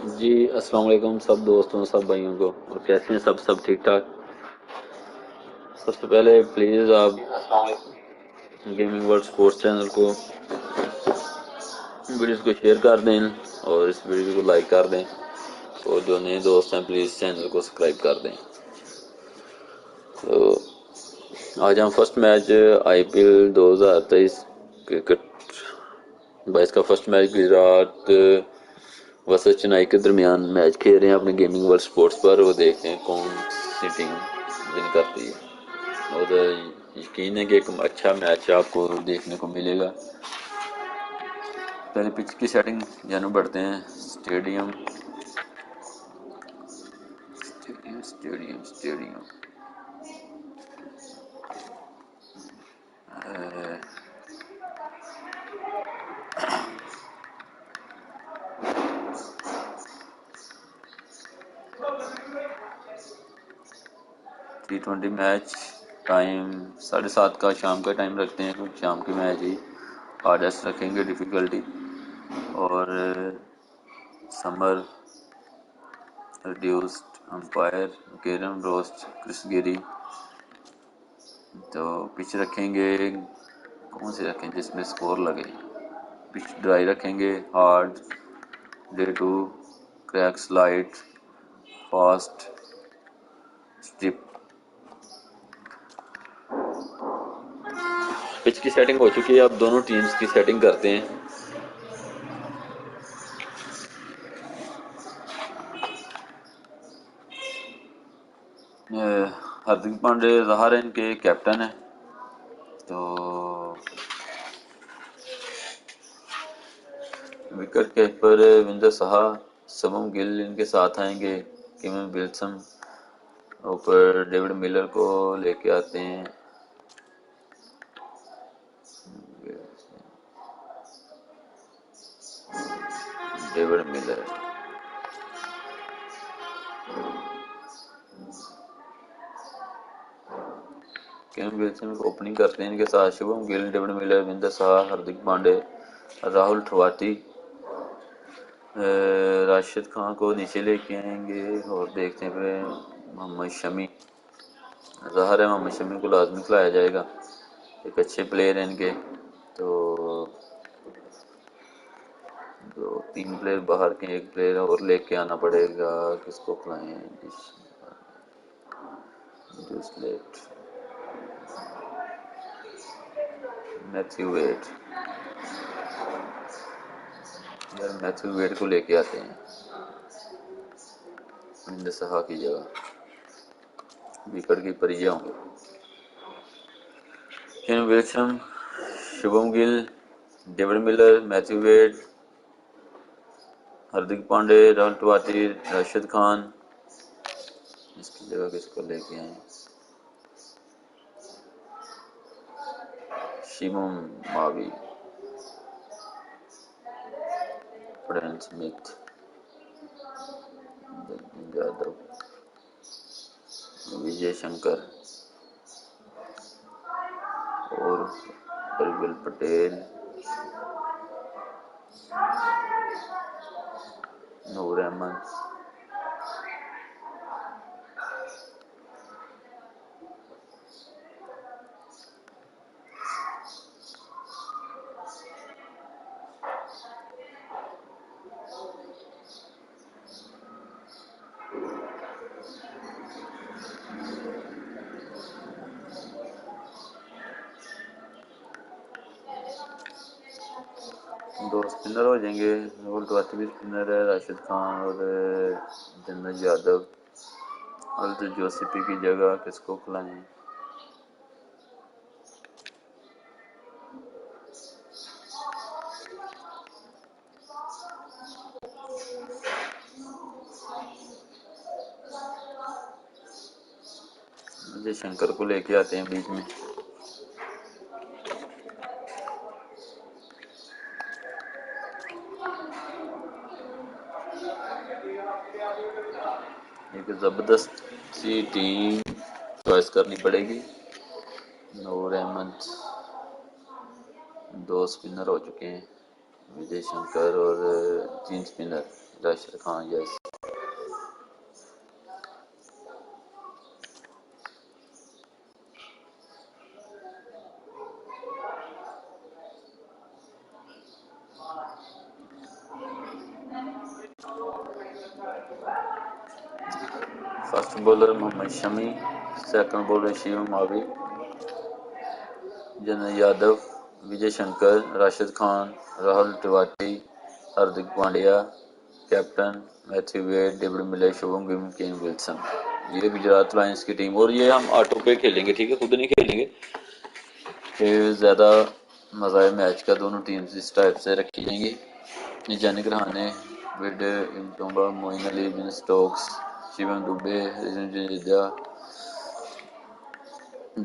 जी अस्सलाम वालेकुम सब दोस्तों सब भाइयों को। और कैसे हैं सब ठीक ठाक। सबसे पहले प्लीज़ आप गेमिंग वर्ल्ड स्पोर्ट्स चैनल को वीडियोस को शेयर कर दें और इस वीडियो को लाइक कर दें। और जो नए दोस्त हैं प्लीज़ चैनल को सब्सक्राइब कर दें। तो आज हम फर्स्ट मैच आईपीएल 2023 क्रिकेट 22 का first match Gujarat versus Chennai के दरमियान मैच खेल रहे हैं अपने गेमिंग वर्ल्ड स्पोर्ट्स पर। वो देखते हैं कौन सी टीम विन करती है। और यकीन है कि एक अच्छा मैच आपको देखने को मिलेगा। पहले पिच की सेटिंग जानू बढ़ते हैं। Stadium stadium stadium stadium T20 match time 7:30 का शाम का टाइम रखते हैं क्योंकि शाम के मैच ही हार्डेस्ट रखेंगे डिफ़िकल्टी। और समर रिड्यूस्ड अंपायर गेरम रोस्ट क्रिस गिरी। तो पिच रखेंगे कौन सी रखें जिसमें स्कोर लगे। पिच ड्राई रखेंगे, hard, day two, crack slide, fast, strip. Pitch की सेटिंग हो चुकी है, अब दोनों टीम्स की सेटिंग करते हैं। हार्दिक पांडे ज़ाहिर है इनके कैप्टन है। तो विकेट कीपर विंदर साहा, शुभम गिल इनके साथ आएंगे। केविन विल्सन ऊपर डेविड मिलर को लेके आते हैं। डेविड मिलर केविन विल्सन को ओपनिंग करते हैं इनके साथ शुभम गिल, डेविड मिलर, विंदर साहा, हार्दिक पांडे, राहुल ठवाती, राशिद खान को नीचे लेके आएंगे। और देखते हैं पे मोहम्मद शमी। ज़ाहिर है मोहम्मद शमी को लाजमी खिलाया जाएगा, एक अच्छे प्लेयर हैं इनके। तो दो तीन प्लेयर बाहर के, एक प्लेयर और लेके आना पड़ेगा। किसको खिलाएं? Matthew Wade. यार मैथ्यू वेड को लेके आते हैं विंदर साहा की जगह। विकेट कीपर ये होंगे Ken Wilson, Shubham Gill, David Miller, Matthew Wade, Hardik Pande, Rahul Tewati, Rashid Khan. इसकी जगह किसको लेके आए? शिवम मावी, ब्रेन स्मिथ, यादव, विजय शंकर और प्रज्वल पटेल, नूर अहमद। दो स्पिनर हो जाएंगे, राहुल टेवाती भी स्पिनर है, राशिद खान और जन्नत यादव। और तो जोसीपी की जगह किसको खिलाएं? विजय शंकर को लेके आते हैं बीच में। एक जबरदस्त सी टीम चॉइस करनी पड़ेगी। नूर अहमद, दो स्पिनर हो चुके हैं, विजय शंकर और तीन spinner Rashid Khan, yes. First bowler Mohammed Shami, second bowler Shivam Abid, जनरल Yadav, Vijay Shankar, Rashid Khan, Rahul Tripathi, Hardik Pandya, captain Matthew Wade, David Miller, Shubham Gill, Ken Wilson. ये गुजरात लायंस की टीम, और ये हम ऑटो पे खेलेंगे, ठीक है, खुद नहीं खेलेंगे। फिर ज़्यादा मज़ा है मैच का, दोनों टीम्स इस टाइप से रखी जाएंगी। जानिक रहाने, विड इमटोंबा, मोइन अली, बिन स्टोक्स, शिवम दुबे, जडेजा,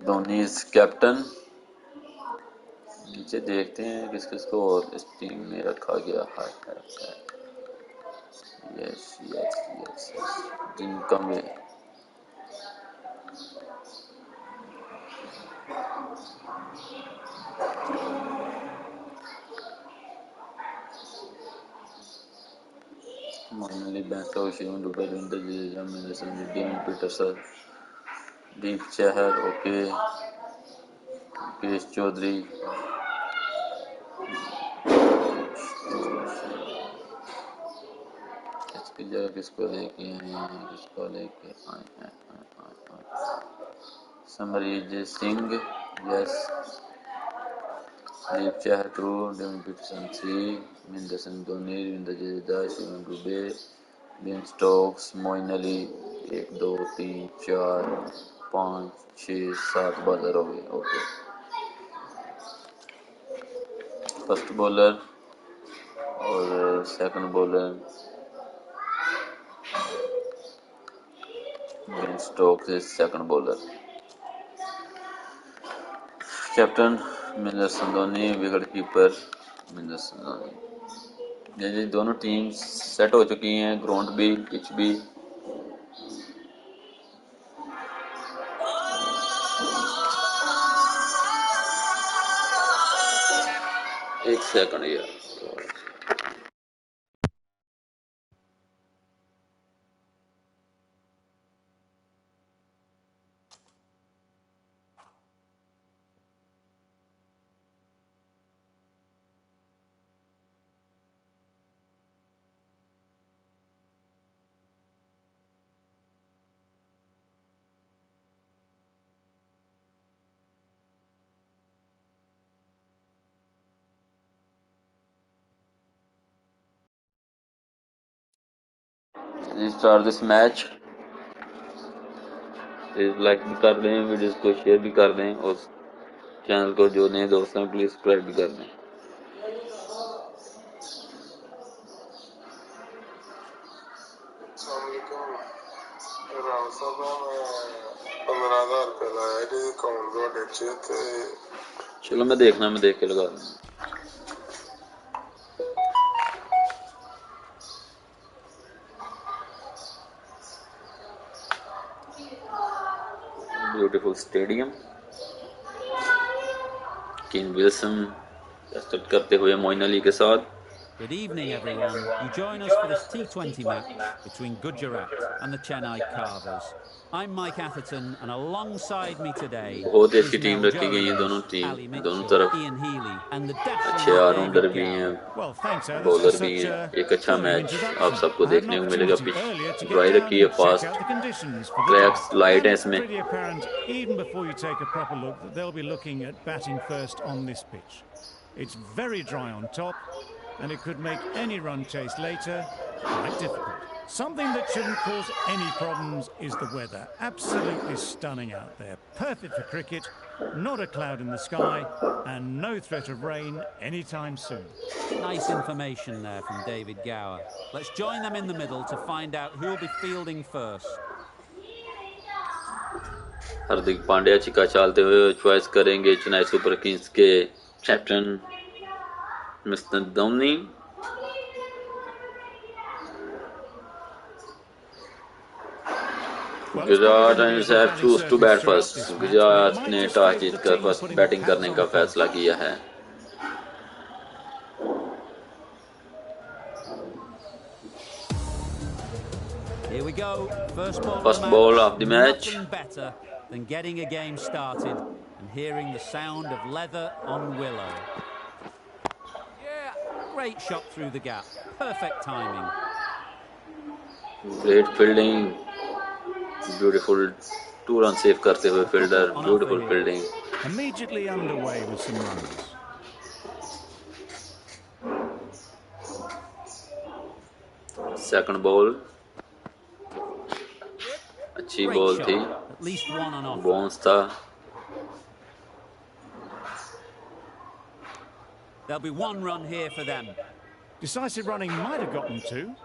धोनी इस कैप्टन। नीचे देखते हैं किस किस को और इस टीम में रखा गया है। यस यस यस यस, जिनका में मोइनली, बैंकॉक, शिवम दुबे, रविंद्र जडेजा, मेंडसन, David Peterson, Deep Chahar, okay, PS Chaudhary, इसकी जगह किसको लेके आए हैं, किसको लेके आए हैं, समरीज Singh, yes, Deep Chahar true, David Peterson सी, Mahendra Singh Dhoni, Ravindra Jadeja, Shivam Dube, Ben Stokes, Moeen Ali, 1 2 3 4 5 6 7 bowler हो गए, ओके। फर्स्ट बॉलर और second bowler Ben Stokes is second bowler, captain Mahendra Singh Dhoni, wicket keeper Mahendra Singh Dhoni. ये दोनों टीम सेट हो चुकी हैं, ग्राउंड भी, पिच भी। एक सेकंड यार, स्टार्ट दिस मैच। लाइक भी कर दें, वीडियोस को शेयर भी कर दें, और चैनल को जो नए दोस्त हैं प्लीज सब्सक्राइब भी कर दें। चलो मैं देख के लगा दूँ। ब्यूटीफुल स्टेडियम, केन विल्सन प्रस्तुत करते हुए मोइन अली के साथ। Good evening, everyone. You join us for this T20 match between Gujarat and the Chennai Carvers. I'm Mike Atherton, and alongside me today बहुत अच्छी is टीम Mel रखी गई है, दोनों Jones, टीम, Ali दोनों Mitchell, तरफ Ian Healy, and the dashing अच्छे allrounder David भी हैं, Gower. Well, thanks, Alice, bowler for भी such हैं। a एक अच्छा thorough मैच introduction. आप सबको I had an देखने को मिलेगा। opportunity pitch earlier to get dry down रखी है, and check fast out the conditions for the day. Light And है it's इसमें। pretty apparent, even before you take a proper look, that they'll be looking at batting first on this pitch. It's very dry on top, and it could make any run chase later quite difficult. Something that shouldn't cause any problems is the weather. Absolutely stunning out there. Perfect for cricket, not a cloud in the sky, and no threat of rain anytime soon. Nice information there from David Gower. Let's join them in the middle to find out who'll be fielding first. Hardik Pandya छिक्का चालते हुए choice करेंगे Chennai super kings के captain mister Dhoni. Gujarat titans have choose to bat first. Gujarat ने toss जीतकर first batting करने का फैसला किया है। Here we go. First ball First ball of the match. Nothing better than getting a game started and hearing the sound of leather on willow. Yeah, great shot through the gap. Perfect timing. Great fielding. Beautiful 2 run save करते हुए fielder. Beautiful fielding. Immediately underway with some runs. Second ball. अच्छी ball थी. At least one on offer. Bounce था. There'll be 1 run here for them. Decisive running might have gotten 2.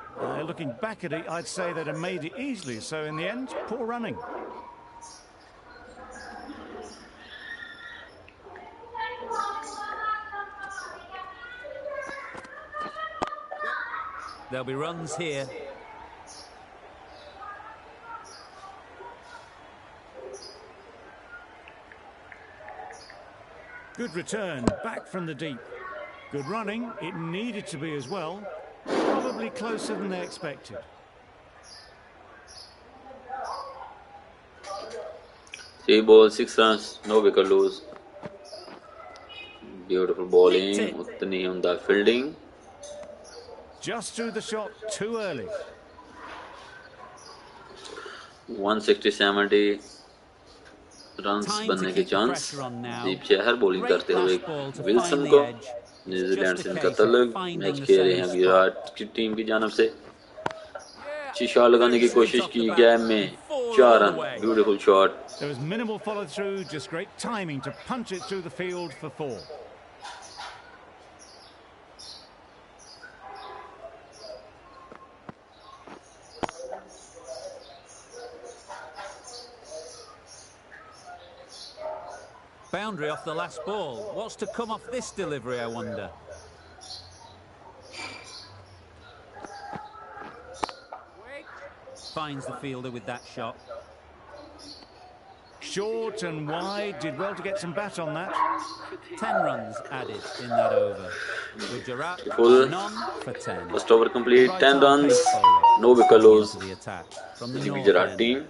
Looking back at it, I'd say they'd have made it easily. So in the end, poor running. There'll be runs here. Good return, back from the deep. Good running, it needed to be as well. Probably closer than they expected. Three balls, 6 runs, no wicket lose. Beautiful bowling, utni humda fielding. Just threw the shot too early. 160-70 runs बनने के chance. दीप Chahar bowling करते हुए Wilson को. New Zealand से इनका तल्लुक. Match खेल रहे हैं गुजरात की टीम की जानब से. अच्छी शॉट लगाने की कोशिश की. गैप में 4 run. Beautiful shot. There was minimal follow through, just great timing to punch it through the field for 4. Boundary off the last ball. What's to come off this delivery, I wonder? Finds the fielder with that shot. Short and wide, did well to get some bat on that. 10 runs added in that over. Gujarat none for 10. First over complete, 10 runs, no wicket loss. From the Gujarat team.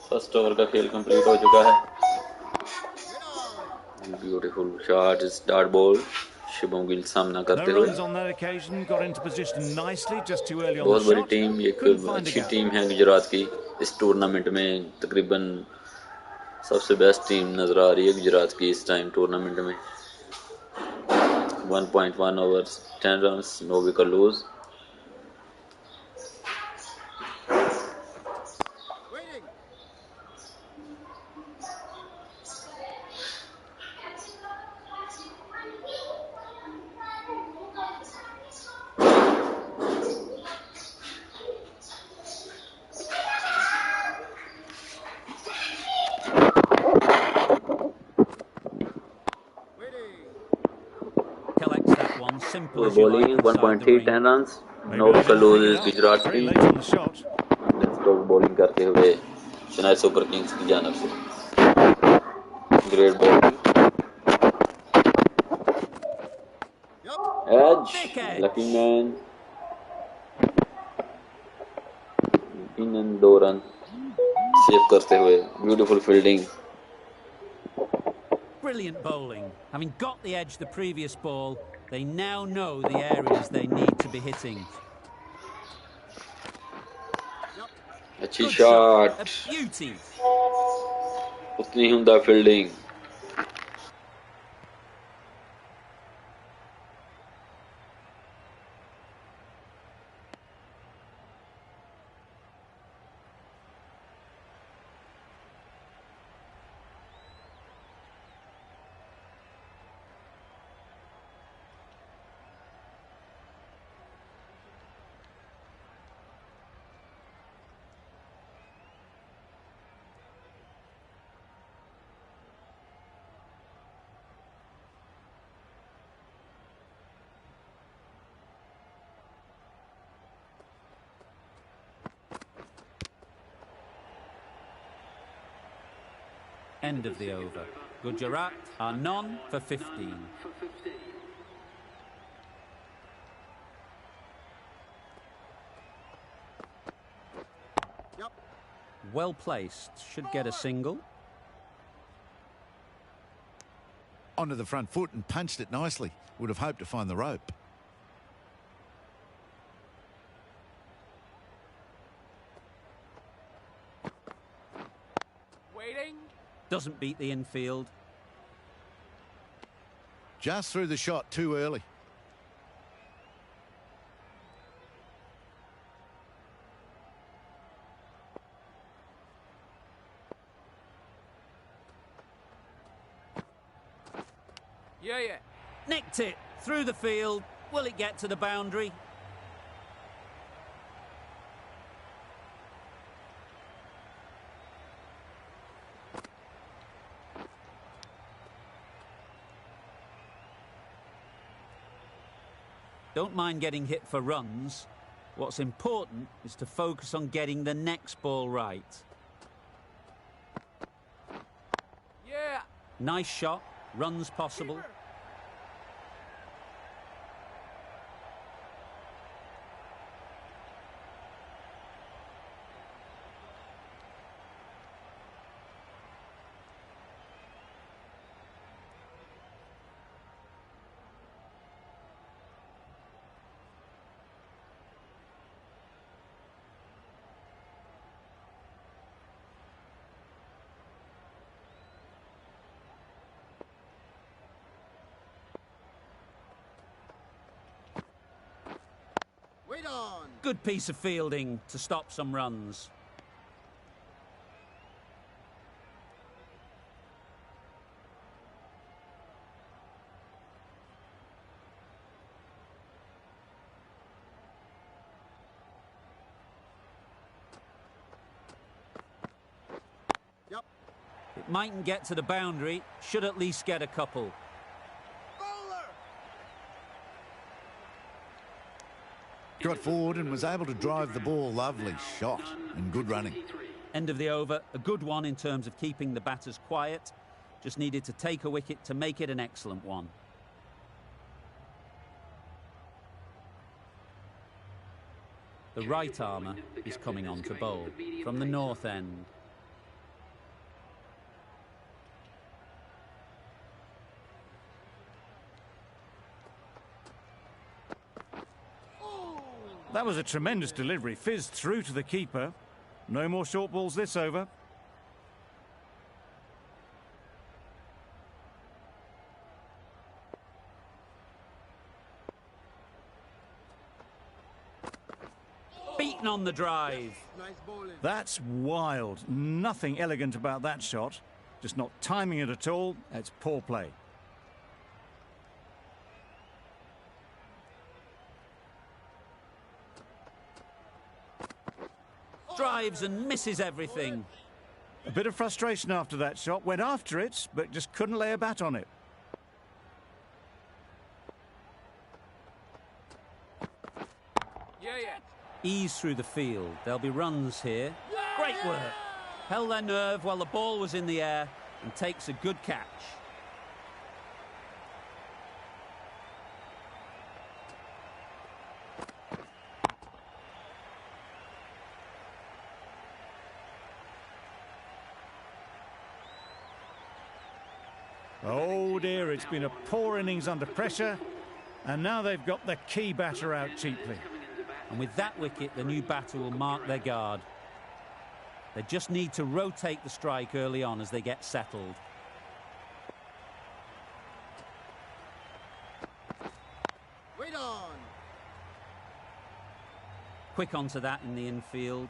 First over का खेल complete हो चुका है. Beautiful shot, is dart ball. Shubham Gill सामना करते हुए. बहुत बड़ी टीम, एक अच्छी टीम है गुजरात की. इस टूर्नामेंट में तकरीबन सबसे बेस्ट टीम नजर आ रही है गुजरात की इस टाइम टूर्नामेंट में. 1.1 overs, 10 runs, no wicket lose. For bowling, 1.3, 10 runs, no wicket lose Gujarat team. Let's go bowling करते हुए चेन्नई सुपर किंग्स की जानब से. Great bowling. Edge, lucky man. इन 2 रन सेव करते हुए. Beautiful fielding. Brilliant bowling. Having got the edge the previous ball, they now know the areas they need to be hitting. अच्छी shot. A beauty. उतनी हुंदा fielding. End of the over. Gujarat are none for 15. Well placed. Should get a single. Onto the front foot and punched it nicely. Would have hoped to find the rope. Waiting. Doesn't beat the infield. Just threw the shot too early. Yeah. Nicked it through the field. Will it get to the boundary? Don't mind getting hit for runs. What's important is to focus on getting the next ball right. Yeah. Nice shot. Runs possible. Good piece of fielding to stop some runs. It mightn't get to the boundary, should at least get a couple. Got forward and was able to drive the ball. Lovely shot and good running. End of the over, a good one in terms of keeping the batters quiet. Just needed to take a wicket to make it an excellent one. The right armour is coming on to bowl from the north end. That was a tremendous delivery. Fizzed through to the keeper. No more short balls this over. Beaten on the drive. That's wild. Nothing elegant about that shot. Just not timing it at all. It's poor play. Drives and misses everything. A bit of frustration after that shot. Went after it, but just couldn't lay a bat on it. Ease through the field. There'll be runs here. Great work. Held their nerve while the ball was in the air and takes a good catch. Oh dear, it's been a poor innings under pressure, and now they've got the key batter out cheaply. And with that wicket, the new batter will mark their guard. They just need to rotate the strike early on as they get settled. Wait on. Quick onto that in the infield.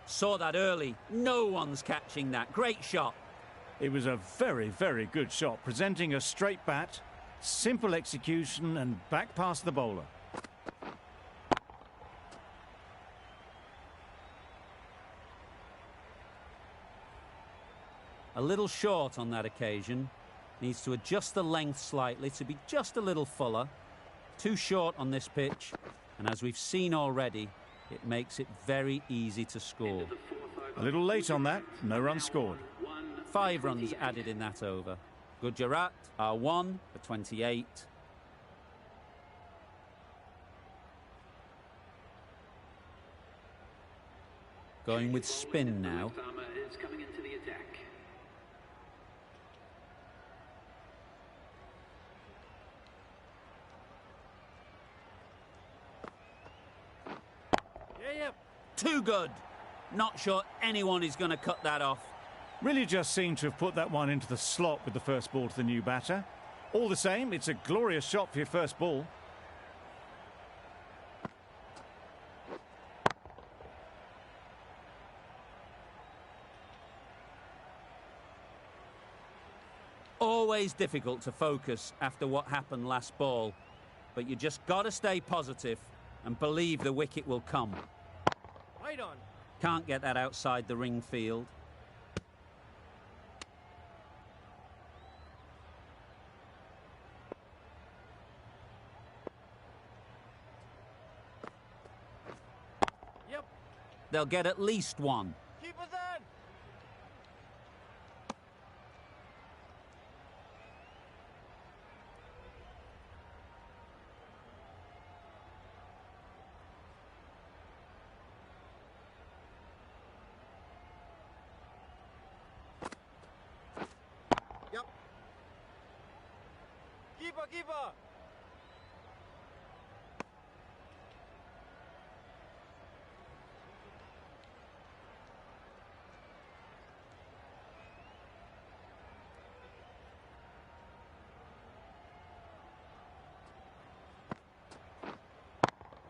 Saw that early. No one's catching that. Great shot. It was a very, very good shot, presenting a straight bat, simple execution and back past the bowler. A little short on that occasion. Needs to adjust the length slightly to be just a little fuller. Too short on this pitch. And as we've seen already, it makes it very easy to score. A little late on that, no run scored. 5 runs added in that over. Gujarat are 1 for 28. Going with spin now. Too good. Not sure anyone is going to cut that off. Really just seemed to have put that one into the slot with the first ball to the new batter. All the same, it's a glorious shot for your first ball. Always difficult to focus after what happened last ball, but you just got to stay positive and believe the wicket will come. Right on. Can't get that outside the ring field. Yep. They'll get at least one. Keep us on. Yep. Keeper.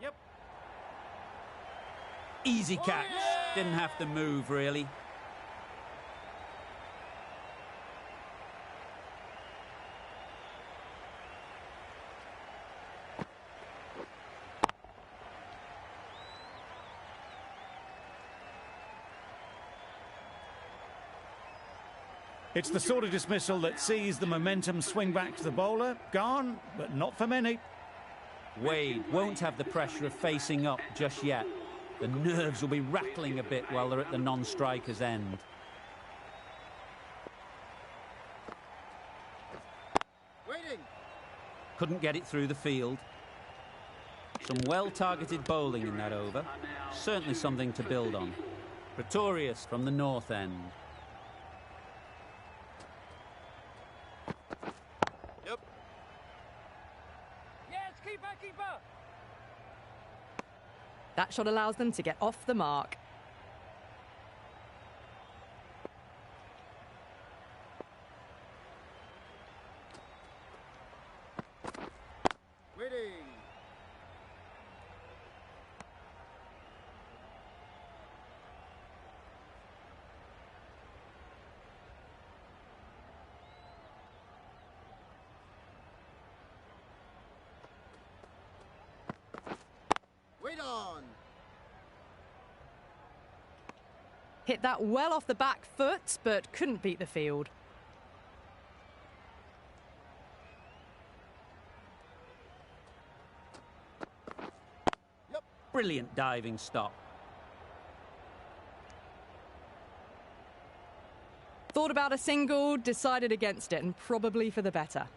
Yep. Easy catch. Didn't have to move, really. It's the sort of dismissal that sees the momentum swing back to the bowler. Gone, but not for many. Wade won't have the pressure of facing up just yet. The nerves will be rattling a bit while they're at the non-striker's end. Waiting. Couldn't get it through the field. Some well-targeted bowling in that over. Certainly something to build on. Pretorius from the north end. Yep. Yes, keeper. That shot allows them to get off the mark. Waiting. Wait on. Hit that well off the back foot, but couldn't beat the field. Brilliant diving stop. Thought about a single, decided against it, and probably for the better.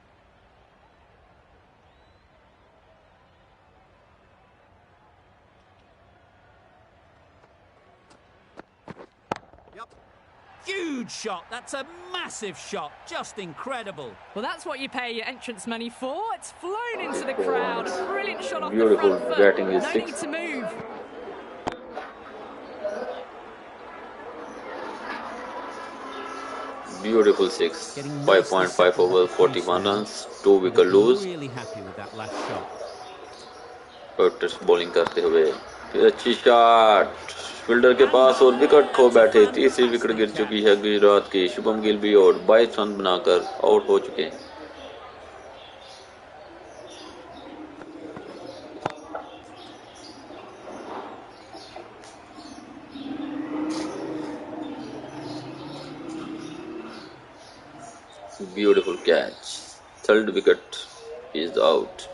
Yep. Huge shot. That's a massive shot. Just incredible. Well, that's what you pay your entrance money for. It's flown into the crowd. Brilliant shot off the Beautiful front foot. batting is No six. need to move. Beautiful six. Getting 5.5 over 41 runs, 2 wicket lose. Really happy with that last shot. Curtis bowling करते हुए फिर अच्छी shot fielder के पास और wicket खो बैठे। तीसरी wicket गिर चुकी है गुजरात की। शुभम गिल भी और 22 रन बनाकर आउट हो चुके हैं। Beautiful catch. Third wicket is out.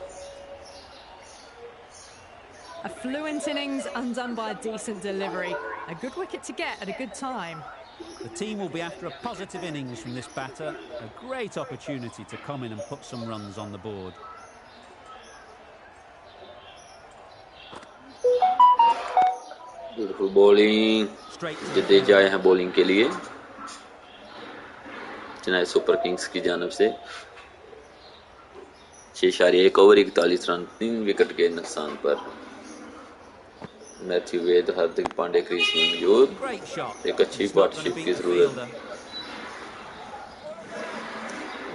A fluent innings undone by a decent delivery. A good wicket to get at a good time. The team will be after a positive innings from this batter. A great opportunity to come in and put some runs on the board. Beautiful bowling, Straight to the Jadeja आए fielder. हैं bowling के लिए Chennai super kings की जानब से। 6.1 over 41 run, 3 wicket के नुकसान पर। मैथ्यू वेद, हार्दिक पांड्या क्रीज में मौजूद। Great shot. एक अच्छी It's not going to partnership beat की the जरूरत fielder.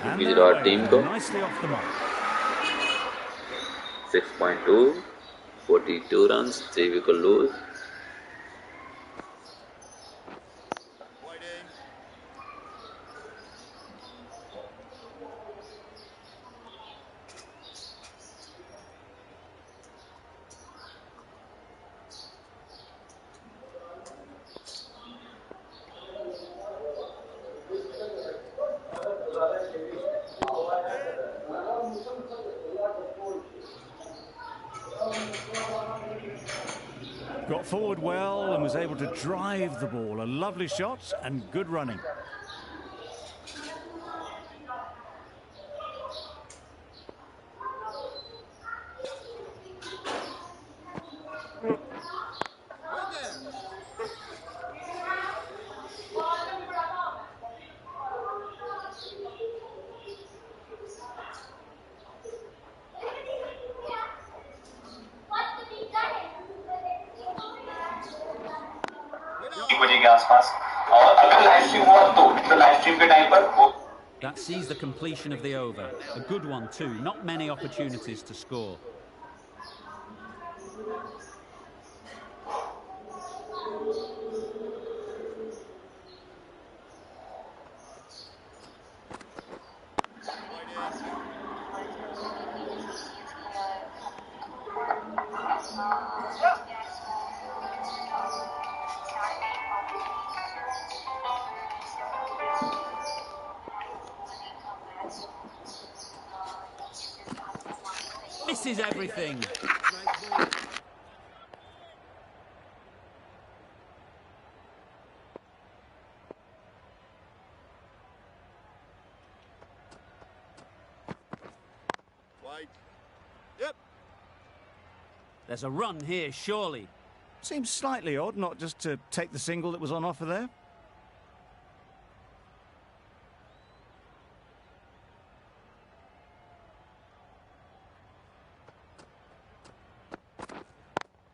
And they're Gujarat away, team को। nicely off the mark. 6.2, 42 runs, 3 wicket lose. Waiting. Got forward well and was able to drive the ball. A lovely shot and good running. Wait there. बजे के आसपास और अगर live stream हुआ तो live stream के time पर That sees the completion of the over. A good one too. Not many opportunities to score. Misses everything. Wait. Yep. There's a run here, surely. Seems slightly odd not just to take the single that was on offer there.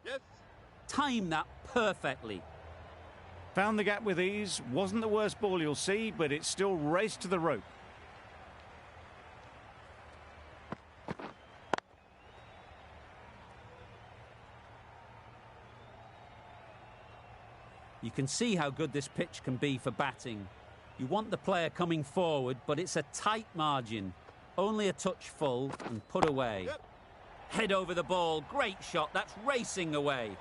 Yes. Time that perfectly. Found the gap with ease. Wasn't the worst ball you'll see, but it still raced to the rope. You can see how good this pitch can be for batting. You want the player coming forward, but it's a tight margin. Only a touch full and put away. Yep. Head over the ball. Great shot. That's racing away.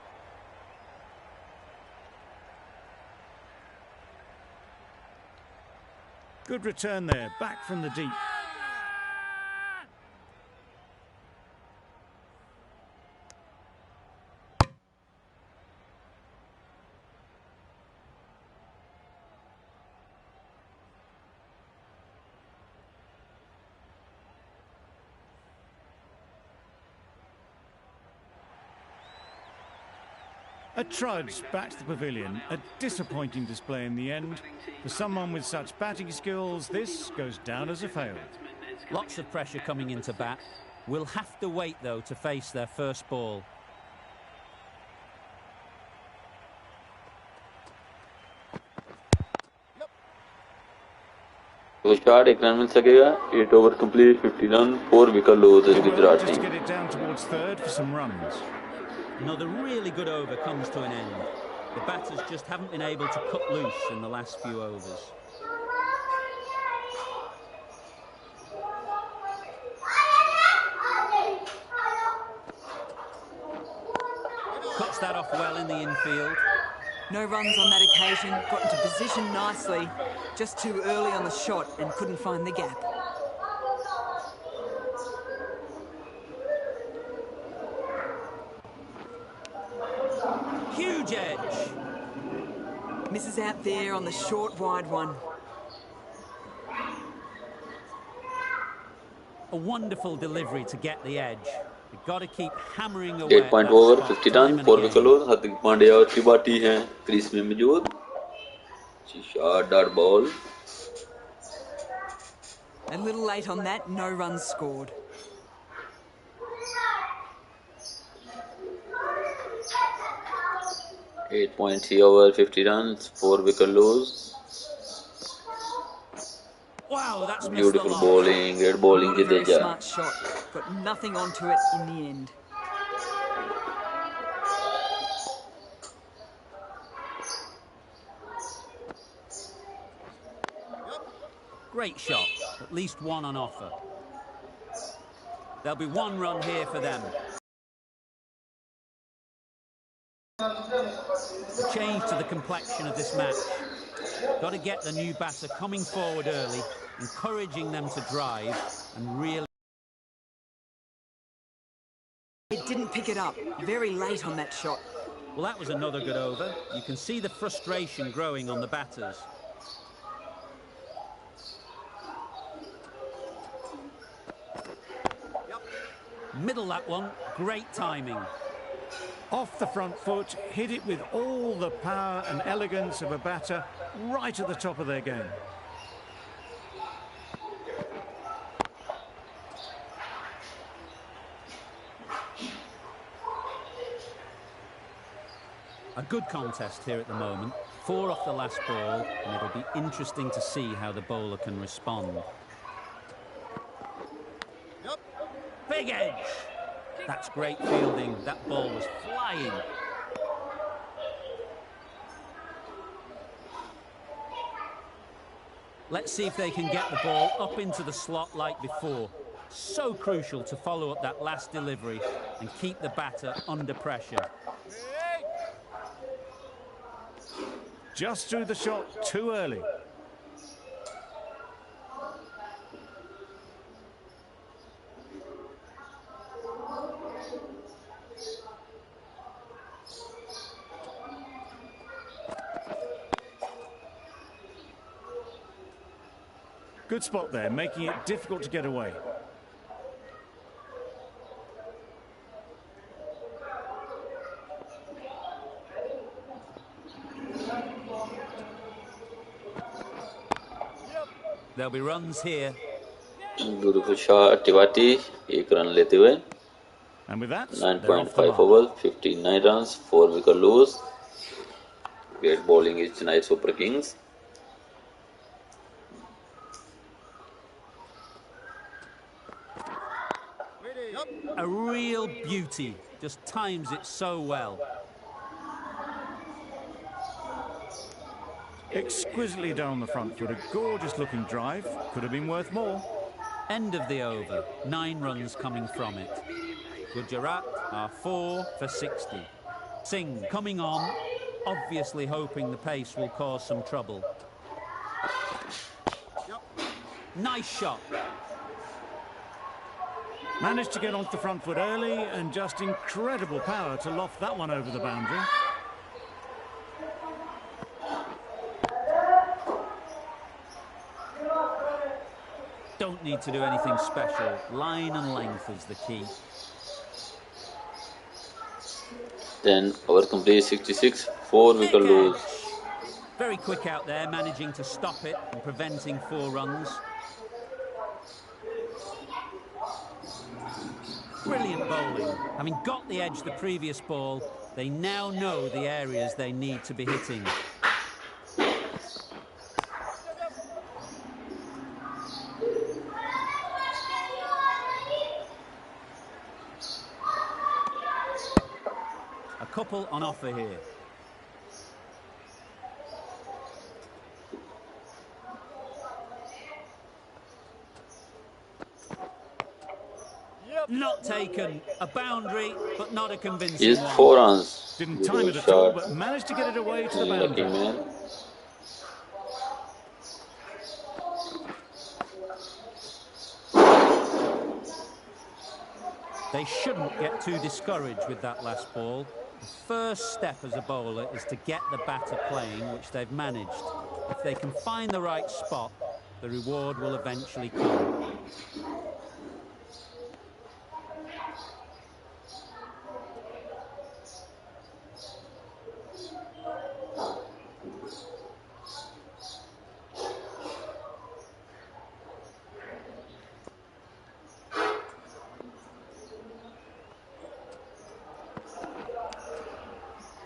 Good return there, back from the deep. A trudge back to the pavilion. A disappointing display in the end. For someone with such batting skills, this goes down as a fail. Lots of pressure coming into bat. Will have to wait, though, to face their first ball. तो shot एक run मिल सकेगा। 8 over complete, 50 run, 4 wicket lose Well, Gujarat just to team. get it down towards third for some runs. Another really good over comes to an end. The batters just haven't been able to cut loose in the last few overs. Cuts that off well in the infield. No runs on that occasion, got into position nicely. Just too early on the shot and couldn't find the gap. Huge edge. Misses out there on the short, wide one. A wonderful delivery to get the edge. You've got to keep hammering away 8 at point that over spot 50 time run and 4 wicket again. Loss Hardik Pandya और त्रिपाठी हैं crease में मौजूद shot dot ball A little late on that, no runs scored. Eight point three over 50 runs 4 wicket lose Wow, that's missed the beautiful lot. bowling great bowling Not a very Jadeja smart shot. Got nothing onto it in the end. Great shot. At least one on offer. There'll be one run here for them. A change to the complexion of this match. Got to get the new batter coming forward early, encouraging them to drive and really... It didn't pick it up. Very late on that shot. Well, that was another good over. You can see the frustration growing on the batters. Middle that one, great timing. Off the front foot, hit it with all the power and elegance of a batter, right at the top of their game. A good contest here at the moment. 4 off the last ball, and it'll be interesting to see how the bowler can respond. Yep. Big edge! That's great fielding. That ball was flying. Let's see if they can get the ball up into the slot like before. So crucial to follow up that last delivery and keep the batter under pressure. Just threw the shot too early. Good spot there, making it difficult to get away. There'll be runs here. beautiful shot Tivati 1 run लेते हुए And with that, they're off the 9.5 mark. over 59 runs 4 wicket lose great bowling is Chennai Super Kings A real beauty. Just times it so well. Exquisitely done on the front foot, a gorgeous looking drive, could have been worth more. End of the over. 9 runs coming from it. Gujarat are 4 for 60. Singh coming on, obviously hoping the pace will cause some trouble. Nice shot. Managed to get onto the front foot early and just incredible power to loft that one over the boundary. Don't need to do anything special. Line and length is the key. then over complete 66 4 wicket Big lose edge. Very quick out there, managing to stop it and preventing 4 runs. Brilliant bowling. Having got the edge the previous ball, they now know the areas they need to be hitting. A couple on offer here. Not taken. A boundary, but not a convincing is one. 4 runs Didn't time it beautiful at all, shot but managed to get it away to the lucky boundary. man They shouldn't get too discouraged with that last ball. The first step as a bowler is to get the batter playing, which they've managed. If they can find the right spot, the reward will eventually come.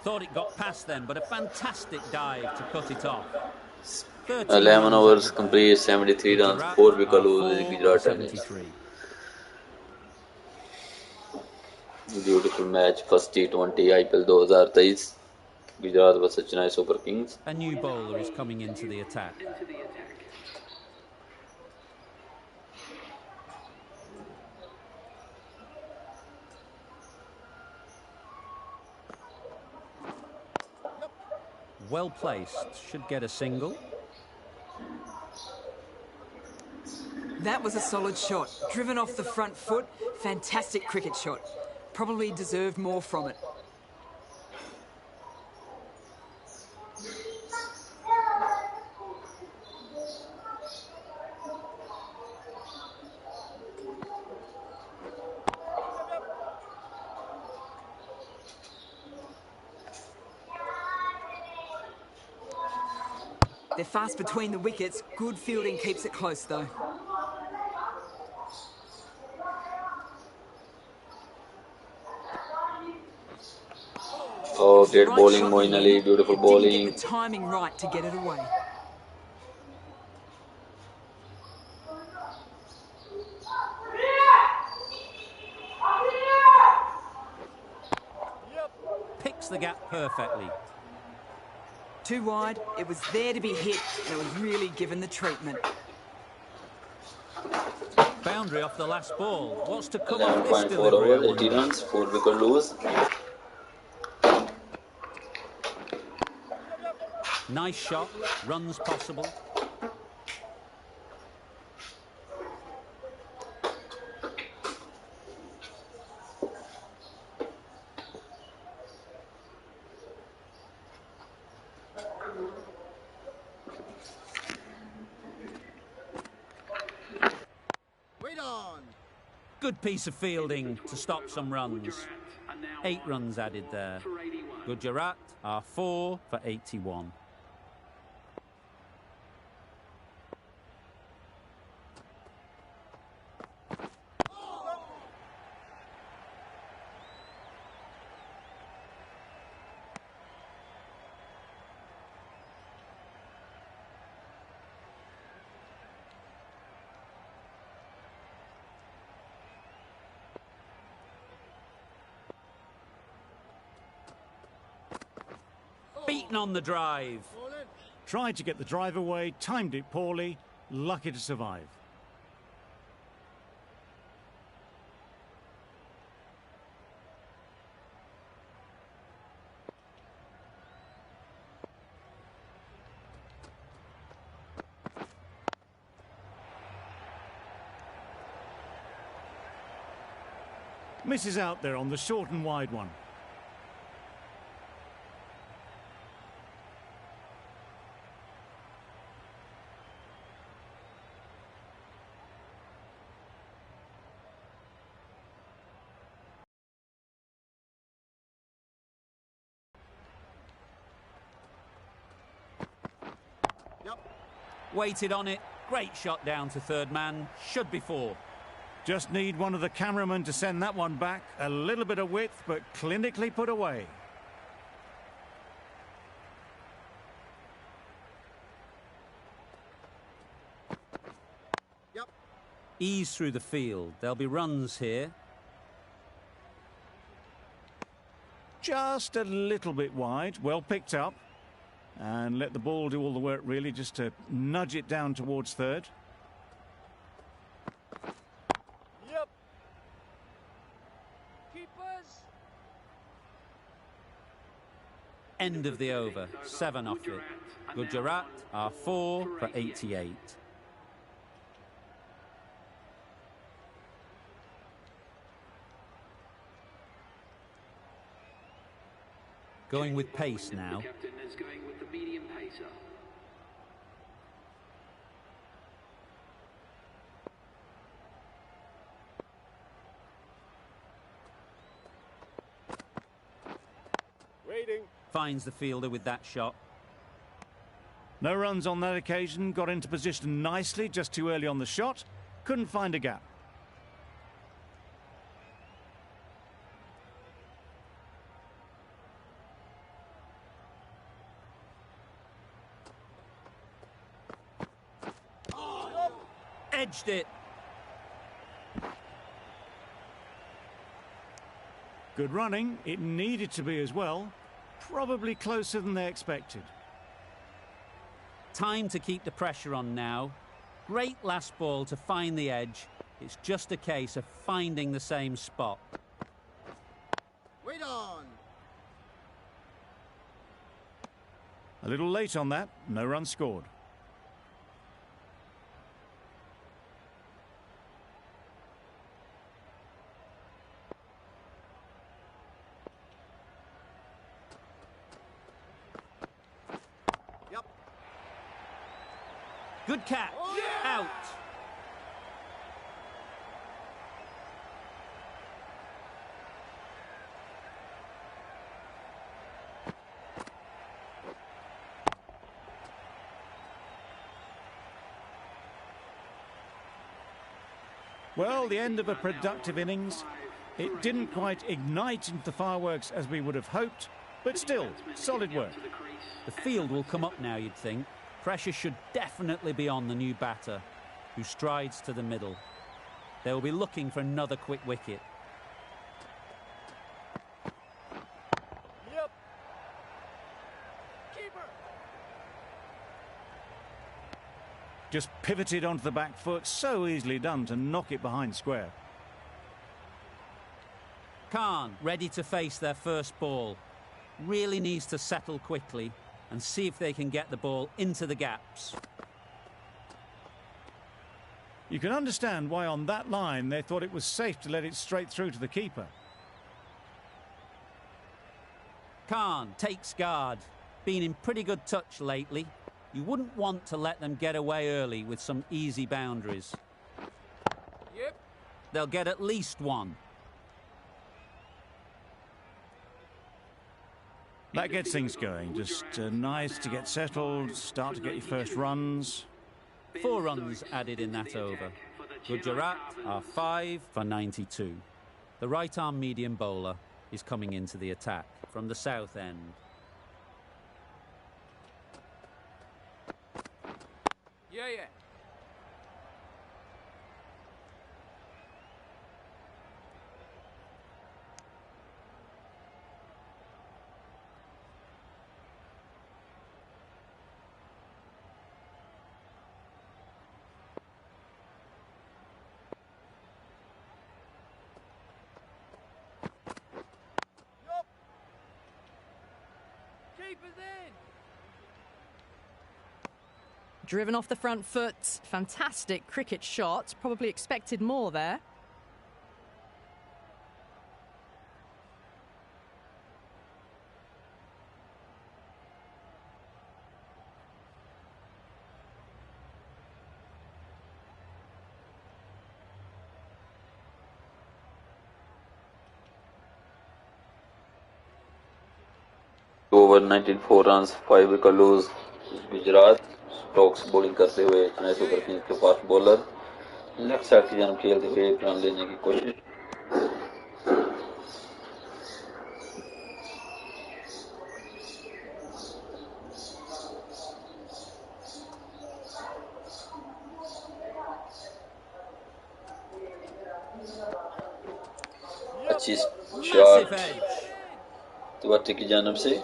Thought it got past them, but a fantastic dive to cut it off. 11 runs overs added complete, there. 73 runs, Gujarat 4 wicket are lose in 4 Gujarat for Titans. 73. Beautiful match, first T20 IPL 2023, Gujarat vs Chennai Super Kings. A new bowler is coming into the attack. Well placed, should get a single. That was a solid shot. Driven off the front foot. Fantastic cricket shot. Probably deserved more from it. They're fast between the wickets. Good fielding keeps it close, though. Oh, great Right bowling, shot Moeen in the Ali, end. beautiful It didn't bowling. get the timing right to get it away. Picks the gap perfectly. Too wide. It was there to be hit, and it was really given the treatment. Boundary off the last ball. What's to come off this 11.4 delivery, I overs, 80 wonder? runs, 4 wicket lose. Nice shot. Runs possible. Wait on. Good piece of fielding to stop some runs. 8 runs added there. Gujarat are 4 for 81. Beaten on the drive. Tried to get the drive away, timed it poorly, lucky to survive. Misses out there on the short and wide one. Waited on it. Great shot down to third man. Should be 4. Just need one of the cameramen to send that one back. A little bit of width, but clinically put away. Ease through the field. There'll be runs here. Just a little bit wide. Well picked up. And let the ball do all the work, really, just to nudge it down towards third. Yep. Keepers. End of the over. 7 off it. Gujarat are 4 for 88. Going with pace now. Waiting. Finds the fielder with that shot. No runs on that occasion, got into position nicely, just too early on the shot. Couldn't find a gap. Edged it. Good running, it needed to be as well. Probably closer than they expected. Time to keep the pressure on now. Great last ball to find the edge. It's just a case of finding the same spot. Wait on. A little late on that, no run scored. Yep. Good catch. Out. Well, the end of a productive innings. It didn't quite ignite into the fireworks as we would have hoped, but still, solid work. The field will come up now, you'd think. Pressure should definitely be on the new batter, who strides to the middle. They'll be looking for another quick wicket. Yep. Keeper. Just pivoted onto the back foot, so easily done to knock it behind square. Khan ready to face their first ball. Really needs to settle quickly and see if they can get the ball into the gaps. You can understand why on that line they thought it was safe to let it straight through to the keeper. Khan takes guard. Been in pretty good touch lately. You wouldn't want to let them get away early with some easy boundaries. Yep. They'll get at least one. That gets things going. Just nice to get settled, start to get your first runs. 4 runs added in that over. Gujarat are 5 for 92. The right-arm medium bowler is coming into the attack from the south end. Yeah. Keeper's in. Driven off the front foot. Fantastic cricket shot. Probably expected more there. Over 19 runs 5 wicket lose Gujarat Stokes bowling करते हुए Chennai super kings के fast bowler left side की जानब खेलते हुए एक run लेने की कोशिश अच्छी शॉट तिवारी की जानब से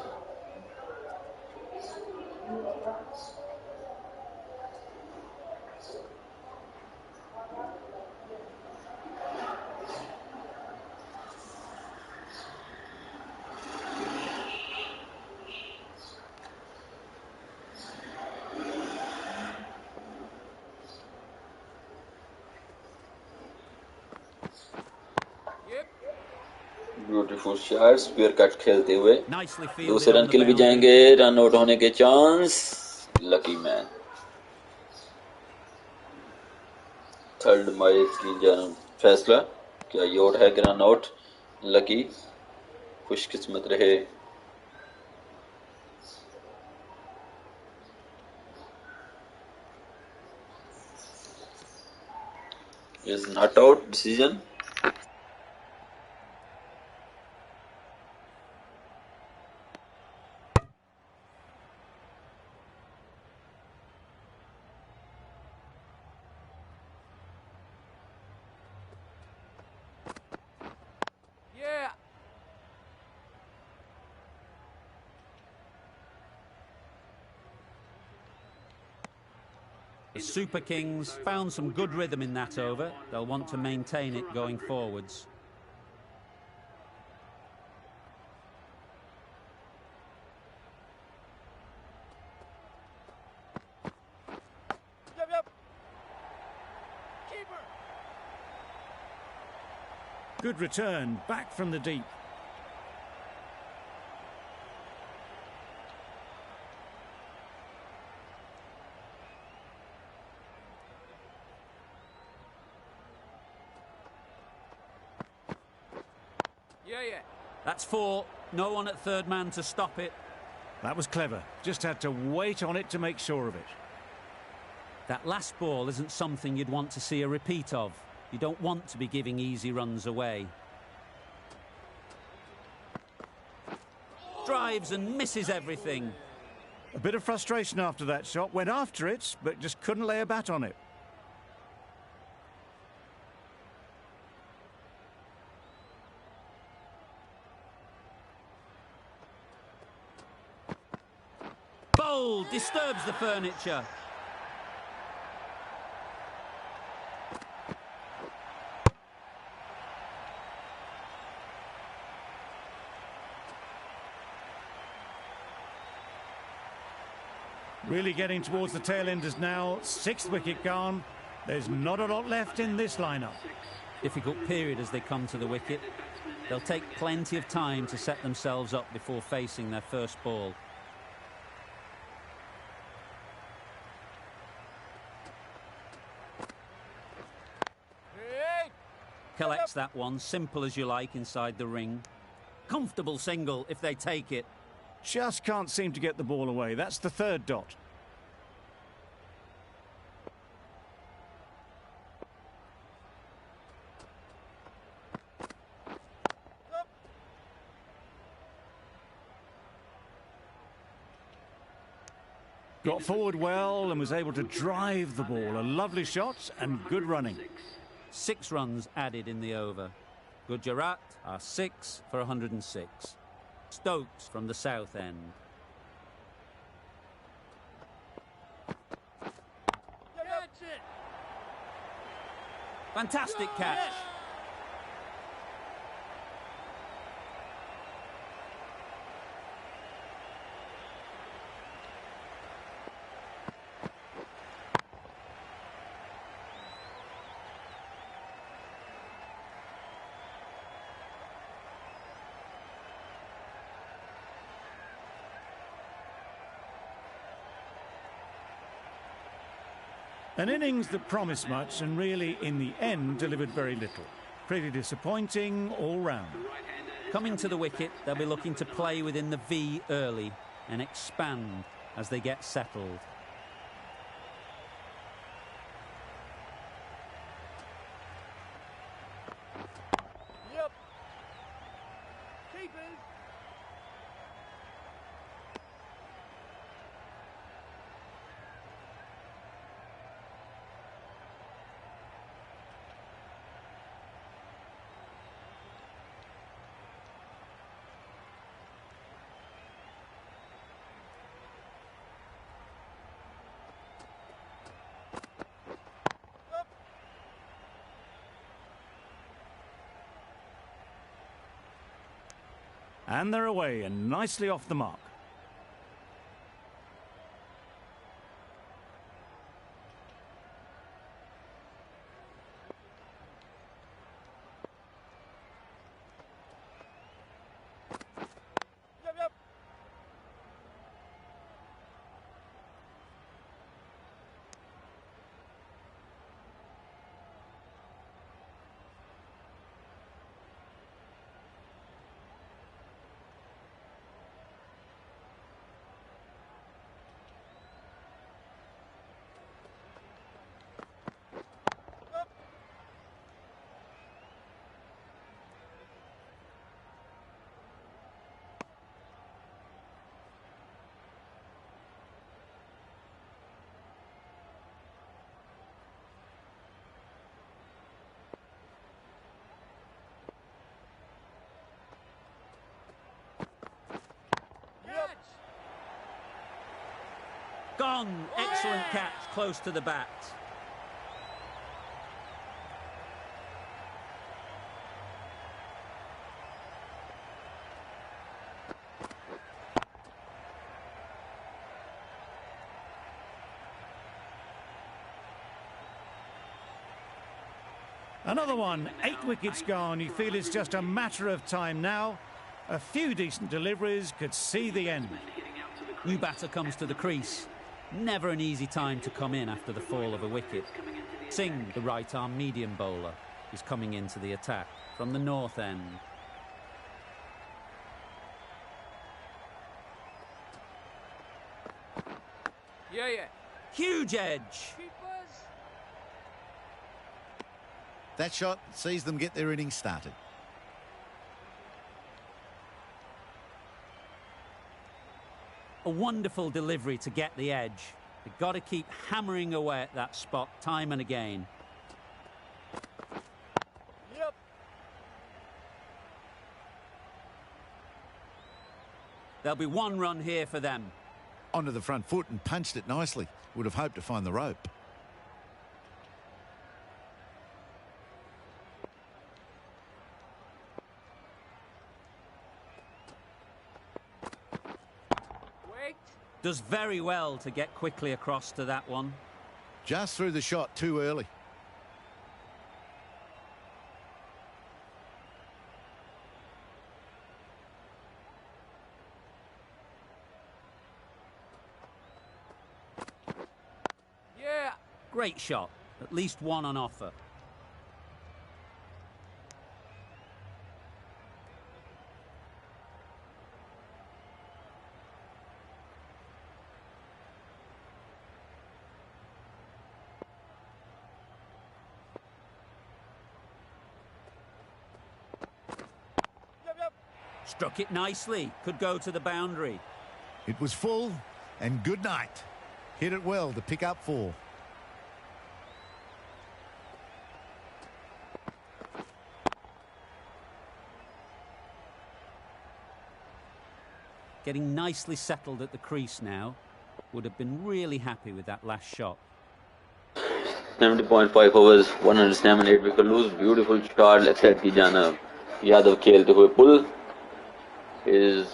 Good beautiful shot, square cut खेलते हुए Nicely fielded दूसरे on रन the के लिए भी boundary. जाएंगे, रन आउट होने के chance, lucky man. Third match की जन्म फैसला, क्या योट है कि रन आउट, लकी खुशकिस्मत रहे। is not out decision. Yeah. The Super Kings found some good rhythm in that over. They'll want to maintain it going forwards. Yep. Keeper. Good return, back from the deep. Yeah. That's 4. No one at third man to stop it. That was clever. Just had to wait on it to make sure of it. That last ball isn't something you'd want to see a repeat of. You don't want to be giving easy runs away. Drives and misses everything. A bit of frustration after that shot. Went after it, but just couldn't lay a bat on it. Bold, disturbs the furniture. Really getting towards the tail enders now. 6th wicket gone. There's not a lot left in this lineup. Difficult period as they come to the wicket. They'll take plenty of time to set themselves up before facing their first ball. Hey. Collects that one, simple as you like, inside the ring. Comfortable single if they take it. Just can't seem to get the ball away. That's the 3rd dot. Got forward well and was able to drive the ball. A lovely shot and good running. 6 runs added in the over. Gujarat are 6 for 106. Stokes from the south end. Catch it. Fantastic catch. An innings that promised much and really, in the end, delivered very little. Pretty disappointing all round. Coming to the wicket, they'll be looking to play within the V early and expand as they get settled. Yep. Keepers. And they're away and nicely off the mark. Gone. Excellent catch, close to the bat. Another one, 8 wickets gone. You feel it's just a matter of time now. A few decent deliveries could see the end. New batter comes to the crease. Never an easy time to come in after the fall of a wicket. Singh, the right-arm medium bowler, is coming into the attack from the north end. Yeah, yeah. Huge edge. Keepers. That shot sees them get their innings started. A wonderful delivery to get the edge. They've got to keep hammering away at that spot time and again. Yep. There'll be 1 run here for them. Onto the front foot and punched it nicely. Would have hoped to find the rope. Wait. Does very well to get quickly across to that one. Just threw the shot too early. Yeah. Great shot. At least 1 on offer. Yep, yep. Struck it nicely. Could go to the boundary. It was full and good night. Hit it well to pick up 4. Getting nicely settled at the crease now. Would have been really happy with that last shot. 70.5 overs, 107, 8 wicket lose. Beautiful shot, left side की जानब. यादव खेलते हुए pull is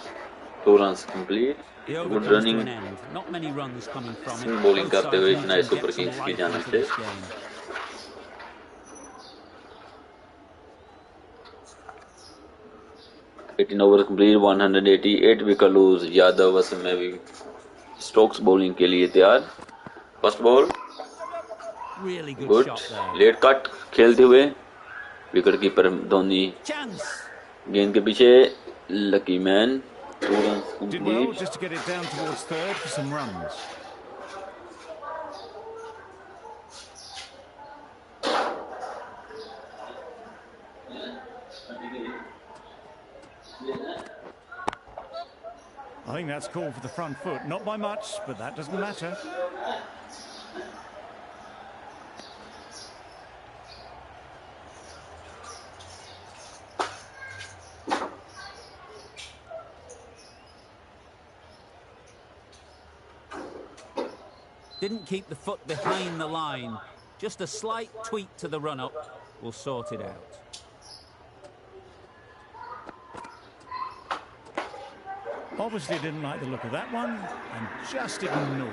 2 runs complete. The over Good comes running. to an end. Not many runs coming from it. Swing bowling Both करते हुए sides Chennai need to super get some kings की life जानब into से. this game. Eighteen over complete 188 wicket lose. Yadav असल में भी Stokes bowling के लिए तैयार. First ball Really good good. shot there. Late cut खेलते हुए विकेट कीपर धोनी Chance. गेंद के पीछे. Lucky man. 2 runs Did well complete. just to get it down towards third for some runs. I think that's called for the front foot. Not by much, but that doesn't matter. Didn't keep the foot behind the line. Just a slight tweak to the run-up will sort it out. Obviously didn't like the look of that one and just ignored it.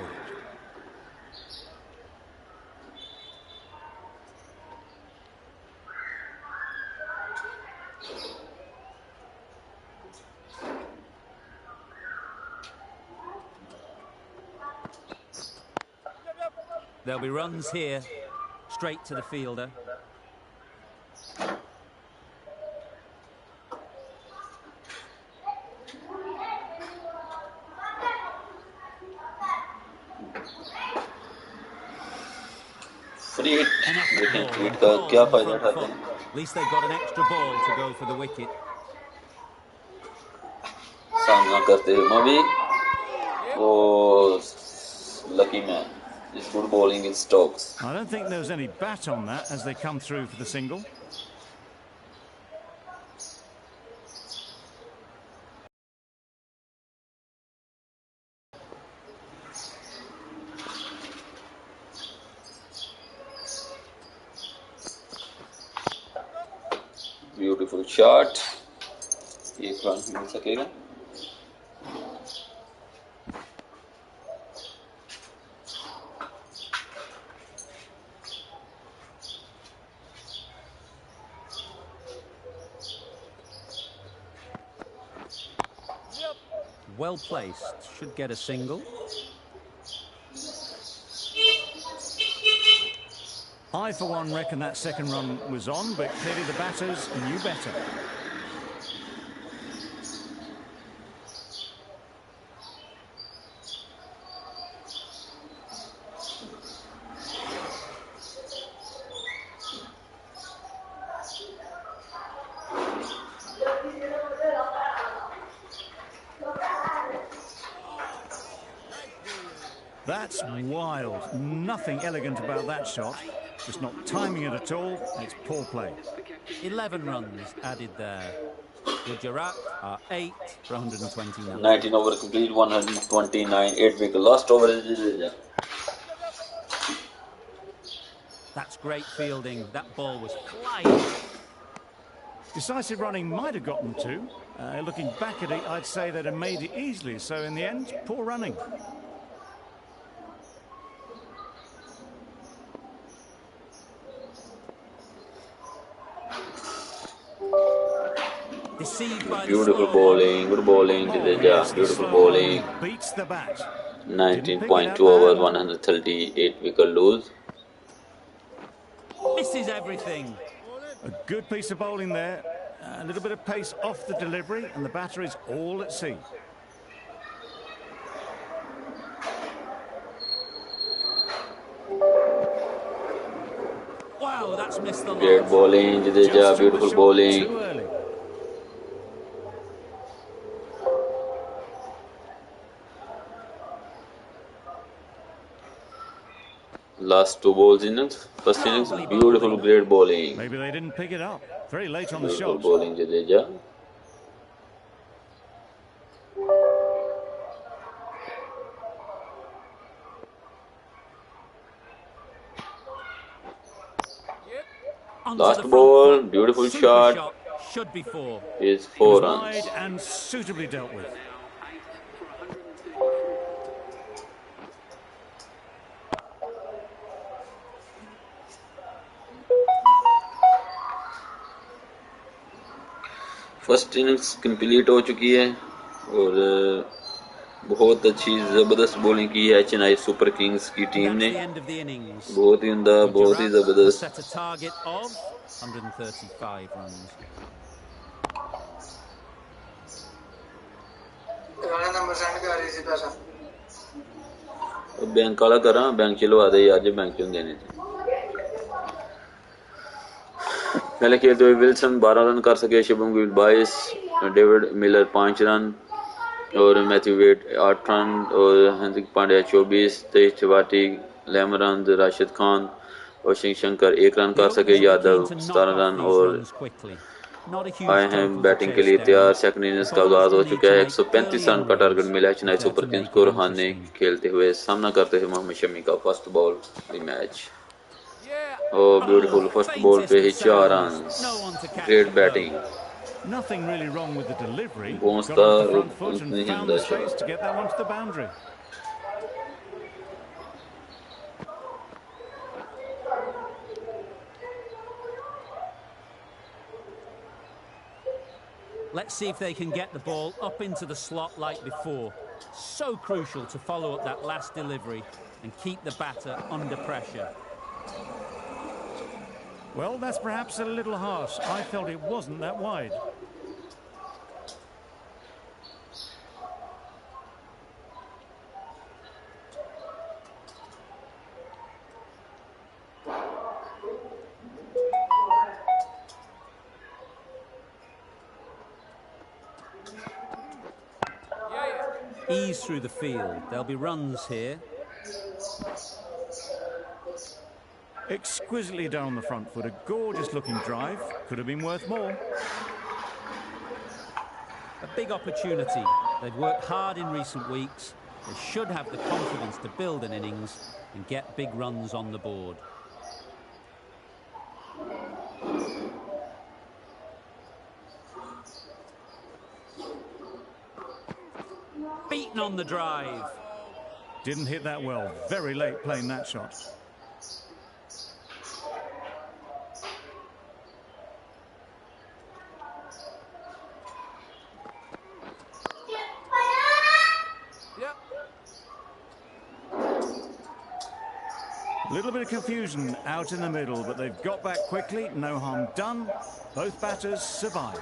There'll be runs here. Straight to the fielder. Free hit. An effort लेकिन ball hit and का balls क्या on the फायदा front उठाते foot. हैं. At least they've got an extra ball to go for the wicket. सामना करते हुए मवी. Oh, lucky man. It's good bowling in Stokes. I don't think there was any bat on that as they come through for the single. Beautiful shot, एक run मिल सकेगा। Well placed, should get a single. I, for one, reckon that second run was on, but clearly the batters knew better. That's wild. Nothing elegant about that shot. Just not timing it at all. It's poor play. 11 runs added there. Gujarat are 8 for 129. 19 over complete, 129, 8 wicket. Last over is That's great fielding. That ball was flying. Decisive running might have gotten two. Looking back at it, I'd say they'd have made it easily. So in the end, poor running. Deceived by beautiful the bowling, good bowling, Jadeja, beautiful bowling. Beats the bat. 19.2 over, 138 wicket lose. Misses everything. A good piece of bowling there. A little bit of pace off the delivery, and the batter is all at sea. Wow, that's missed the Great lot. bowling, Jadeja, beautiful bowling. Too early. Last two balls innings. First innings, beautiful, great bowling. Maybe they didn't pick it up. Very late on the Beautiful shot. bowling, Jadeja. Last ball, beautiful shot. Should be 4. Is 4 runs. Wide and suitably dealt with. First innings complete हो चुकी है और बहुत अच्छी ज़बरदस्त bowling की है Chennai super kings की टीम ने। बहुत ही उम्दा, बहुत ही ज़बरदस्त। बैंक वाला करा, बैंक चलो दे यार, जो बैंक क्यों देने थे। पहले खेलते हुए विल्सन 12 रन कर सके, Shubham Gill 22, David Miller 5 run और मैथ्यू वेट 8 रन और हार्दिक पांड्या 24, तेज त्रिपाठी 11 रन, राशिद खान और शिव शंकर 1 रन कर सके, यादव 17 रन और आए हैं बैटिंग के लिए तैयार। सेकंड इनिंग्स का आगाज हो चुका है। 135 रन का टारगेट मिला है चेन्नई सुपर किंग्स को। रोहान ने खेलते हुए सामना करते हुए मोहम्मद शमी का first ball the match. Oh, beautiful. First ball पे ही 4 runs. Great batting. Nothing really wrong with the delivery. Got off the front foot and found the space to get that one to the boundary. Let's see if they can get the ball up into the slot like before. So crucial to follow up that last delivery and keep the batter under pressure. Well, that's perhaps a little harsh. I felt it wasn't that wide. Ease through the field. There'll be runs here. Exquisitely done on the front foot. A gorgeous looking drive. Could have been worth more. A big opportunity. They've worked hard in recent weeks. They should have the confidence to build an innings and get big runs on the board. Beaten on the drive. Didn't hit that well. Very late playing that shot. Yep. A little bit of confusion out in the middle, but they've got back quickly. No harm done. Both batters survive.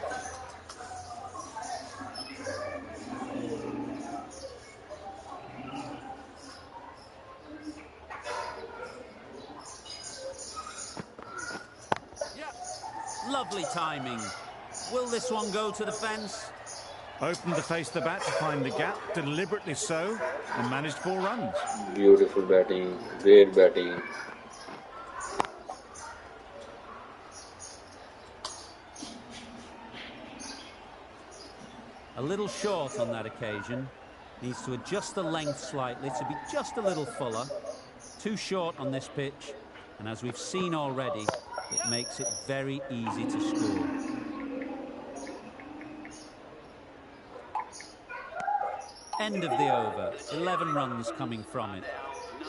Lovely timing. Will this one go to the fence? Opened to face the bat to find the gap, deliberately so, and managed 4 runs. Beautiful batting, great batting. A little short on that occasion. Needs to adjust the length slightly to be just a little fuller. Too short on this pitch, and as we've seen already, it makes it very easy to score. End of the over. 11 runs coming from it.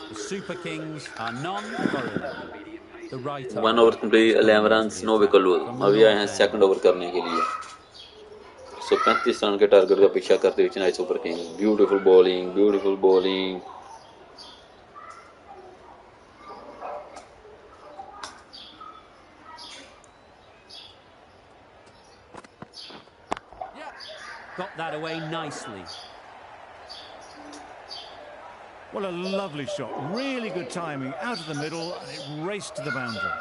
The Super Kings are none for 11. The right 1 over complete, 11 runs, no wicket lose. अभी आए हैं second over करने के लिए. 135 run के target का पीछा करते हुए Chennai super Kings. Beautiful bowling, beautiful bowling. Got that away nicely. Well, a lovely shot. Really good timing. Out of the middle, and it raced to the boundary.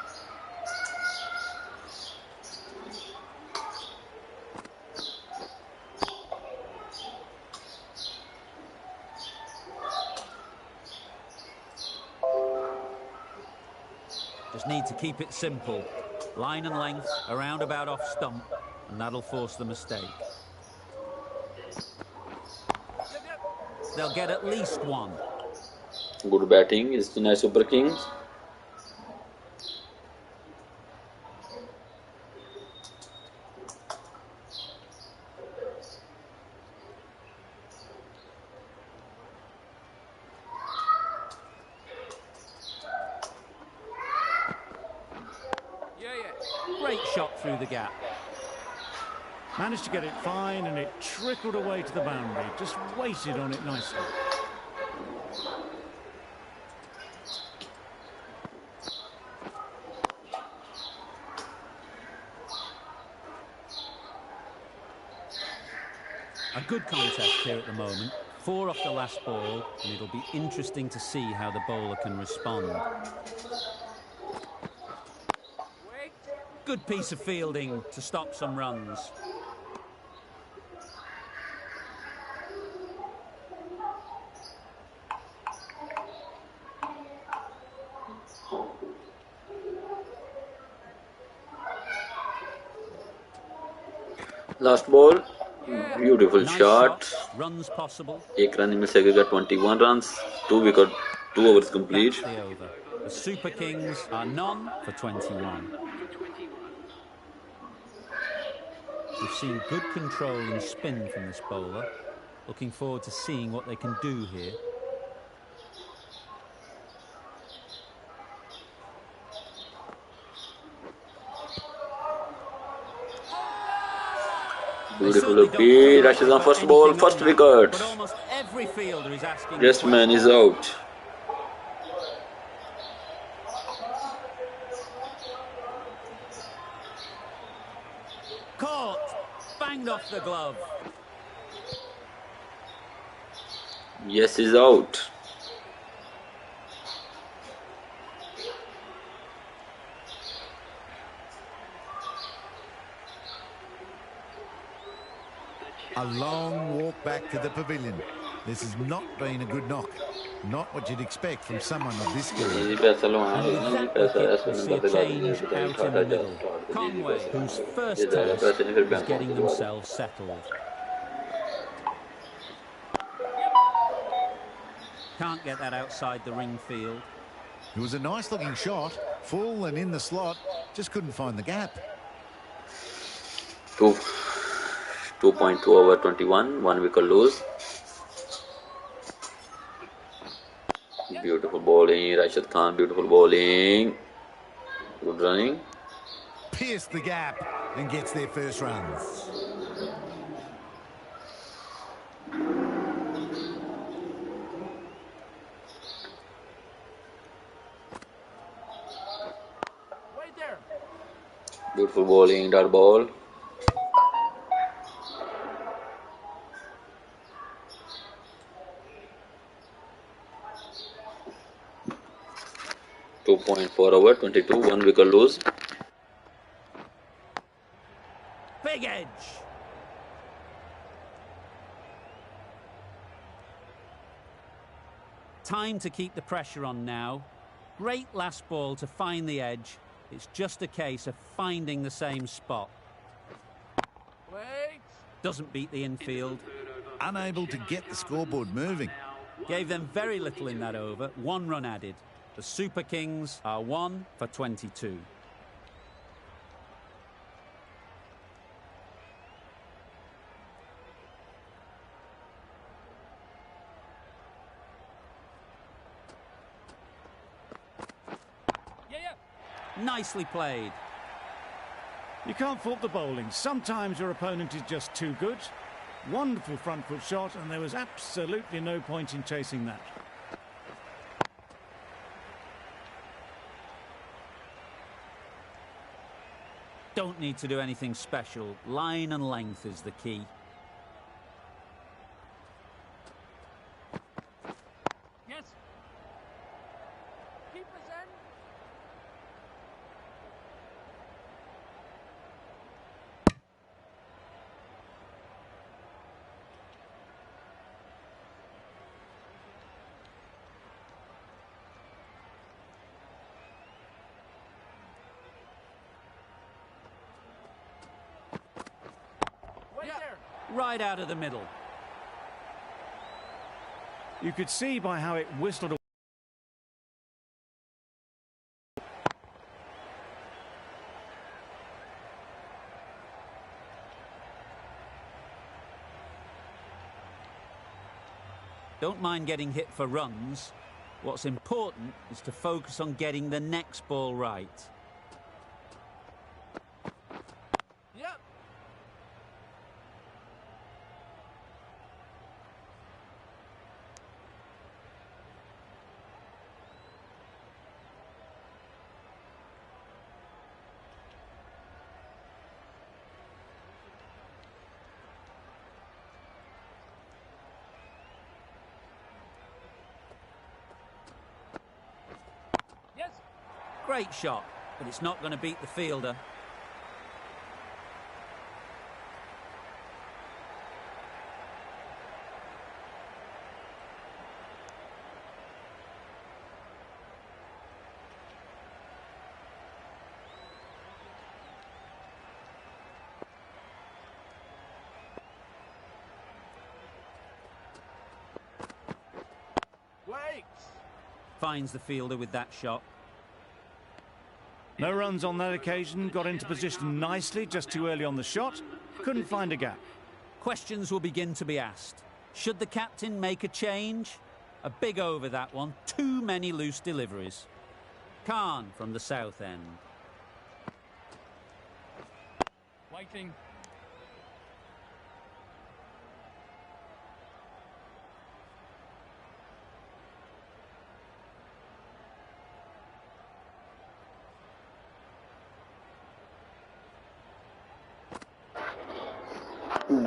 Just need to keep it simple. Line and length, around about off stump, and that'll force the mistake. They'll get at least 1. Good batting is Chennai Super Kings. Great shot through the gap. Managed to get it fine, and it trickled away to the boundary. Just waited on it nicely. A good contest here at the moment. 4 off the last ball, and it'll be interesting to see how the bowler can respond. Good piece of fielding to stop some runs. Last ball, beautiful Nice shot. Runs possible. 1 run में से 21 runs, 2 wicket, 2 overs complete. That's the over. The Super Kings are none for 21. We've seen good control and spin from this bowler. Looking forward to seeing what they can do here. Beautiful beat, rushes on first ball, first wicket. But almost every fielder is asking. This man is out. Caught, banged off the glove. Yes, he's out. A long walk back to the pavilion. This has not been a good knock. Not what you'd expect from someone of this skill. And with that wicket, we see a change out in the middle. Conway, whose first test is getting themselves settled. Can't get that outside the ring field. It was a nice looking shot, full and in the slot, just couldn't find the gap. 2.2 over 21, 1 wicket lose. Beautiful bowling, Rashid Khan. Beautiful bowling. Good running. Pierced the gap and gets their first runs. Wait there. Beautiful bowling, dot ball. .4 over 22, 1 wicket lose. Big edge. Time to keep the pressure on now. Great last ball to find the edge. It's just a case of finding the same spot. Wait. Doesn't beat the infield. Unable to get the scoreboard moving. Gave them very little in that over. 1 run added. The Super Kings are 1 for 22. Nicely played. You can't fault the bowling. Sometimes your opponent is just too good. Wonderful front foot shot, and there was absolutely no point in chasing that. Don't need to do anything special. Line and length is the key. Yes. Keep us in. Wait there. Right out of the middle. You could see by how it whistled away. Don't mind getting hit for runs. What's important is to focus on getting the next ball right. Yep. Yes. Great shot, but it's not going to beat the fielder. Wait. Finds the fielder with that shot. No runs on that occasion. Got into position nicely, just too early on the shot. Couldn't find a gap. Questions will begin to be asked. Should the captain make a change? A big over, that one. Too many loose deliveries. Khan from the south end. Waiting.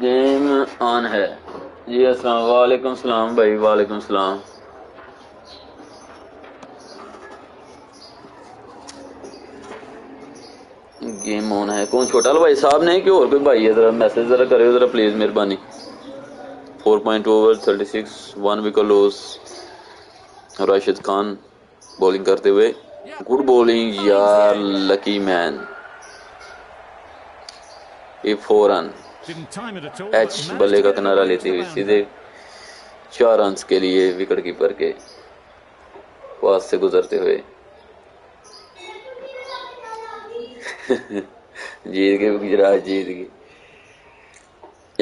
Game on है जी। अस्सलाम वालेकुम सलाम भाई, वालेकुम सलाम। Game on है। कौन, छोटा भाई साहब ने कि और कोई भाई है? जरा मैसेज जरा करियो जरा प्लीज, मेहरबानी। 4.2 over 36, 1 wicket loss. Rashid Khan bowling करते हुए। गुड बॉलिंग यार, लकी मैन। ये 4 run. Didn't time it at all. H but बल्ले managed का to get it किनारा away लेते to the हुए boundary. सीधे 4 रन के लिए विकेट कीपर के पास से गुजरते हुए जीत गए गुजरात, जीत गई।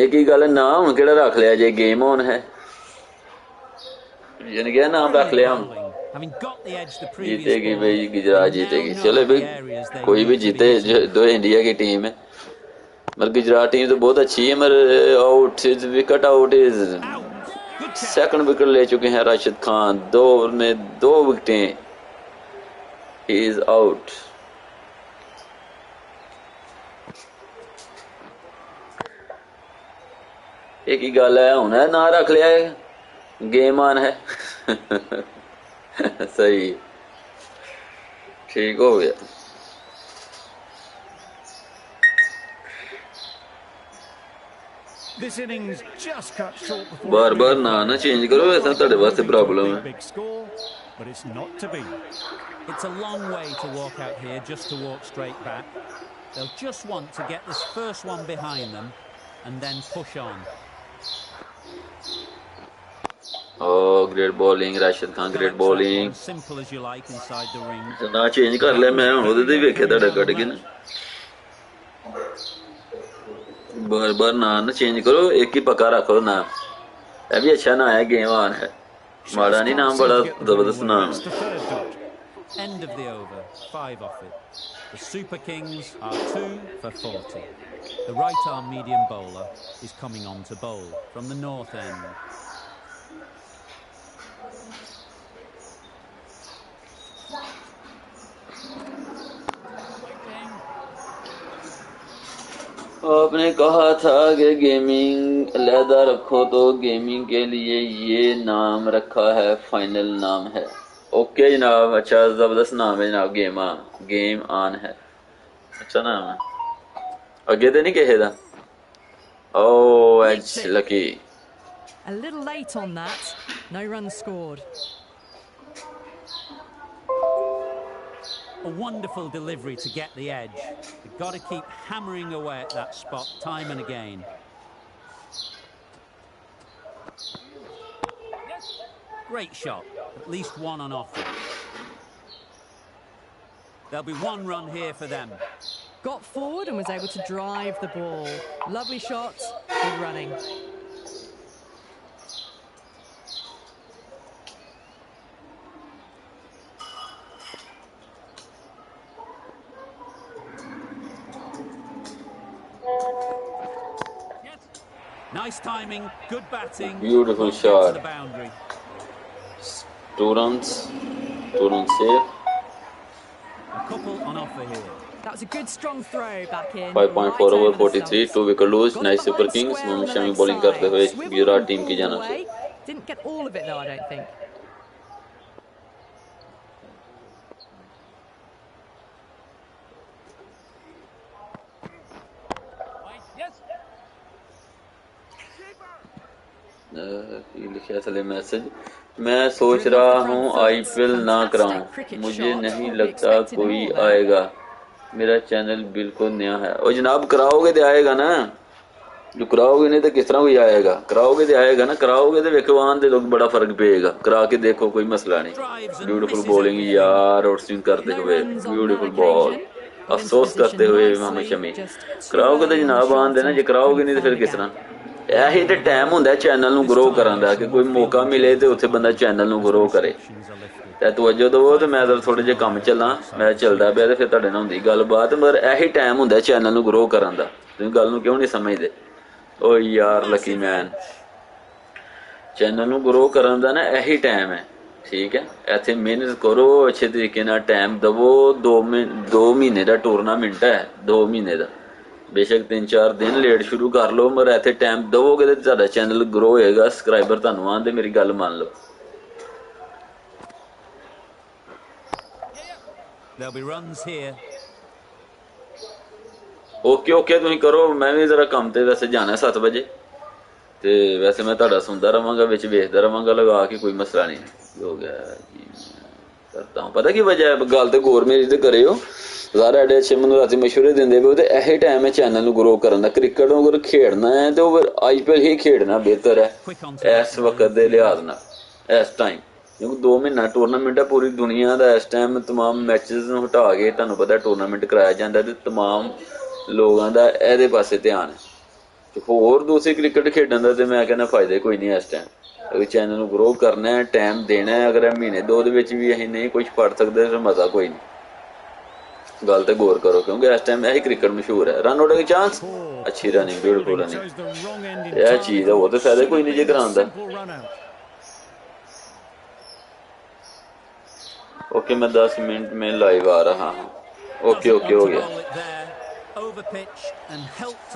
एक ही गल ना हुण केड़ा रख लिया जे गेम ऑन है, यानी कि नाम रख लिया हम। Having got the edge the previous जीतेगी ball, भाई, गुजरात they जीतेगी। now चलो know भाई, the areas they कोई भी need to जीते, be जो hitting. दो इंडिया की टीम है, मगर गुजरात टीम तो बहुत अच्छी है, मगर out is wicket out is Out. Good catch. Second wicket ले चुके हैं राशिद खान, 2 ओवर में 2 विकेटें, ही इज आउट। एक ही गल है, हुन ना रख लिया है, गेम ऑन है। सही, ठीक हो गया। This innings just cut short before bar it bar moved ना forward. चेंज करो, ऐसा Like ਤੁਹਾਡੇ they're वास्ते moving to a प्रॉब्लम है। big score, but it's not to be. It's a long way to walk out here just to walk straight back. They'll just want to get this first one behind them and then push on. Oh, great bowling, Rashid Khan, great Collect that bowling. one, simple as you like inside the ring. ना change कर लिया, मैं ਉਹਦੇ ਤੇ ਵੇਖਿਆ ਤੁਹਾਡਾ ਕੱਢ ਕੇ ਨਾ। बार बार ना चेंज करो, एक ही पक्का रखो ना। ये भी अच्छा ना है, गेम ऑन है, माड़ा नहीं नाम, बड़ा जबरदस्त नाम That's the है। third dot. End of the over, 5 off it. The Super Kings are 2 for 40. The right-arm medium bowler is coming on to bowl from the north end. आपने कहा था कि गेमिंग अलहदा रखो, तो गेमिंग के लिए ये नाम रखा है, फाइनल नाम है। ओके जनाब, अच्छा जबरदस्त नाम है जनाब, गेम ऑन है, अच्छा नाम है। अगे तो नहीं कहे दा। Oh edge lucky. A little late on that. No runs scored. A wonderful delivery to get the edge. They've got to keep hammering away at that spot time and again. Great shot. At least one on offer. There'll be 1 run here for them. Got forward and was able to drive the ball. Lovely shot, good running. Nice timing, good batting. Beautiful Won't get shot. to the boundary. 2 runs safe. A couple on offer here. That was a good strong throw back in. 5.4 right over over the 43, stumps. 2 wicket lose, Got nice it super behind kings, square on Mohammed the Shami leg bowling करते side. हुए Swiveled Gujarat and team की pulled जानब से। away. Didn't get all of it though, I don't think. Yes. लिखा थले message, मैं सोच रहा हूँ आईपीएल ना कराऊं, मुझे नहीं लगता कोई आएगा, मेरा चैनल बिल्कुल नया है। और जनाब कराओगे तो आएगा ना, जो कराओगे नहीं तो किस तरह कोई आएगा, कराओगे तो आएगा ना, कराओगे तो वेखो आन दे लोग, बड़ा फर्क पेगा, करा के देखो, कोई मसला नहीं। ब्यूटीफुल बॉलिंग यार, और स्विंग करते हुए ब्यूटीफुल बॉल, अफसोस करते हुए मोहम्मद शमी। कराओगे तो जनाब आन देना, जो कराओगे नहीं तो फिर किस तरह। ਇਹੀ ਤੇ ਟਾਈਮ ਹੁੰਦਾ ਚੈਨਲ ਨੂੰ ਗਰੋ ਕਰਨ ਦਾ, ਕਿ ਕੋਈ ਮੌਕਾ ਮਿਲੇ ਤੇ ਉੱਥੇ ਬੰਦਾ ਚੈਨਲ ਨੂੰ ਗਰੋ ਕਰੇ। ਤੇ ਤਵੱਜੋ ਦਿਓ, ਤੇ ਮੈਂ ਤਾਂ ਥੋੜੇ ਜਿਹੇ ਕੰਮ ਚੱਲਾਂ, ਮੈਂ ਚੱਲਦਾ ਪਿਆ ਤੇ ਫਿਰ ਤੁਹਾਡੇ ਨਾਲ ਹੁੰਦੀ ਗੱਲਬਾਤ, ਮਗਰ ਇਹੀ ਟਾਈਮ ਹੁੰਦਾ ਚੈਨਲ ਨੂੰ ਗਰੋ ਕਰਨ ਦਾ। ਤੁਸੀਂ ਗੱਲ ਨੂੰ ਕਿਉਂ ਨਹੀਂ ਸਮਝਦੇ? ਓ ਯਾਰ ਲੱਕੀ ਮੈਨ, ਚੈਨਲ ਨੂੰ ਗਰੋ ਕਰਨ ਦਾ ਨਾ ਇਹੀ ਟਾਈਮ ਹੈ, ਠੀਕ ਹੈ। ਇੱਥੇ ਮਿਹਨਤ ਕਰੋ, ਅੱਛੇ ਤਰੀਕੇ ਨਾਲ ਟਾਈਮ ਦਵੋ। 2 ਮਹੀਨੇ ਦਾ ਟੂਰਨਾਮੈਂਟ ਹੈ, 2 ਮਹੀਨੇ ਦਾ, बेशक 3-4 दिन लेट शुरू कर लो, मगर इत्थे टाइम दवोगे तो तुहाडा चैनल ग्रो होएगा, सबसक्राइबर तुहानूं आंदे, मेरी गल मान लो। There'll be runs here. Okay तुसीं करो, मैं भी जरा काम ते वैसे जाना 7 बजे, ते वैसे मैं तुहाडा सुनदा रहांगा, विच वेखदा रहांगा लगा के, कोई मसला नहीं। हो गया जी, करता हूँ। पता की वजह है, गल ते गौर मेरी ते करियो, सारे एडे अच्छे मैनूं राती मशवरे दिंदे पे, यही टाइम है चैनल नूं ग्रो करन दा। क्रिकेट अगर खेडना है तो आईपीएल ही खेडना बेहतर है इस वक्त दे लिहाज नाल, इस टाइम, क्योंकि 2 महीना टूरनामेंट है पूरी दुनिया का। इस टाइम तमाम मैचेस नूं हटा के तुहानूं पता टूरनामेंट कराया जांदा, ते तमाम लोगों का इहदे पासे ध्यान है। ते होर दूसरी क्रिकेट खेडण दा ते मैं कहना फायदा कोई नहीं इस टाइम। चैनल ਨੂੰ ग्रो करना है, टाइम देना है। अगर महीने 2 ਦੇ ਵਿੱਚ ਵੀ ਅਸੀਂ नहीं कुछ पढ़ सकते तो मज़ा कोई नहीं। गल ते गौर करो क्योंकि इस टाइम यही क्रिकेट मशहूर है। रन आउट का चांस, अच्छी रनिंग, ब्यूटीफुल रनिंग, यह चीज़ है। वो तो फायदा कोई नहीं जे करांदा। ओके, मैं 10 मिनट में लाइव आ रहा हूँ। ओके ओके, हो गया।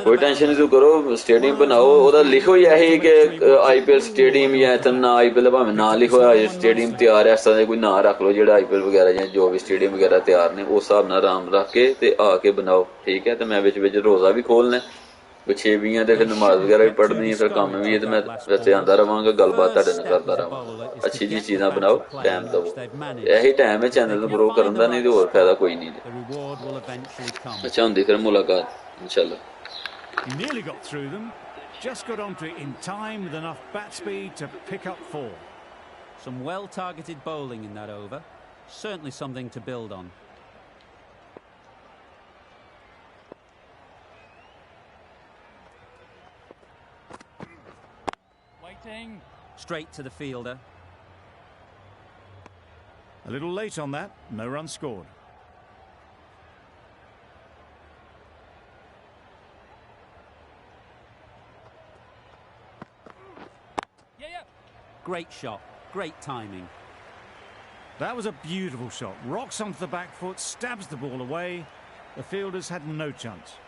कोई टेंशन नहीं तू करो, स्टेडियम बनाओ। ओदा लिखो यही कि IPL स्टेडियम या इतना ना IPL भावें ना लिखो, स्टेडियम तैयार है, इस तरह कोई ना रख लो जेड़ा IPL वगैरह या जो भी स्टेडियम वगैरह तैयार ने उस हिसाब नाल आराम रख के ते आके बनाओ, ठीक है। तो मैं विच विच रोज़ा भी खोलना, 6-20 ਤੇ ਫਿਰ ਨਮਾਜ਼ ਵਗੈਰਾ ਵੀ ਪੜ੍ਹਨੀ ਹੈ, ਫਿਰ ਕੰਮ ਵੀ ਹੈ, ਤੇ ਮੈਂ ਵੈਸੇ ਆਂਦਾ ਰਵਾਂਗਾ, ਗੱਲਬਾਤ ਤੁਹਾਡੇ ਨਾਲ ਕਰਦਾ ਰਵਾਂਗਾ। ਅੱਛੀ ਜੀ ਚੀਜ਼ਾਂ ਬਣਾਓ, ਟਾਈਮ ਦਵੋ, ਇਹੀ ਟਾਈਮ ਹੈ ਚੈਨਲ ਨੂੰ ਗਰੋ ਕਰਨ ਦਾ, ਨਹੀਂ ਤੇ ਹੋਰ ਫਾਇਦਾ ਕੋਈ ਨਹੀਂ। ਅੱਛਾ, ਹੁੰਦੀ ਫਿਰ ਮੁਲਾਕਾਤ ਇਨਸ਼ਾਅੱਲਾ। Nearly got through them, just got onto it in time with enough bat speed to pick up 4. Some well-targeted bowling in that over, certainly something to build on. Straight to the fielder. A little late on that, no run scored. Great shot, great timing. That was a beautiful shot. Rocks onto the back foot, stabs the ball away. The fielders had no chance.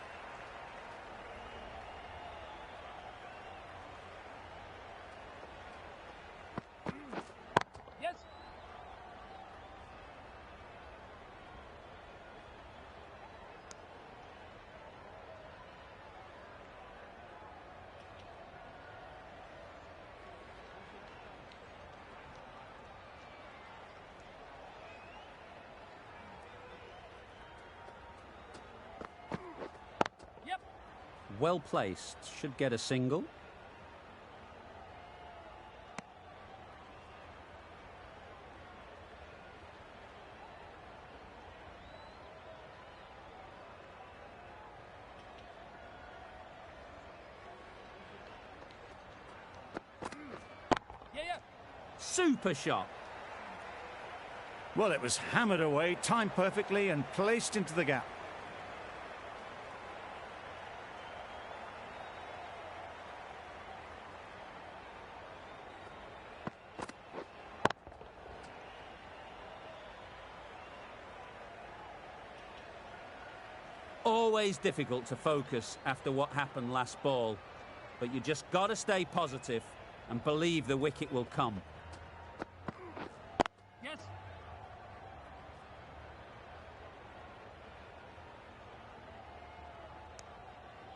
Well placed, should get a single. Super shot. Well, it was hammered away, timed perfectly and placed into the gap. Always difficult to focus after what happened last ball, but you just got to stay positive and believe the wicket will come. Yes.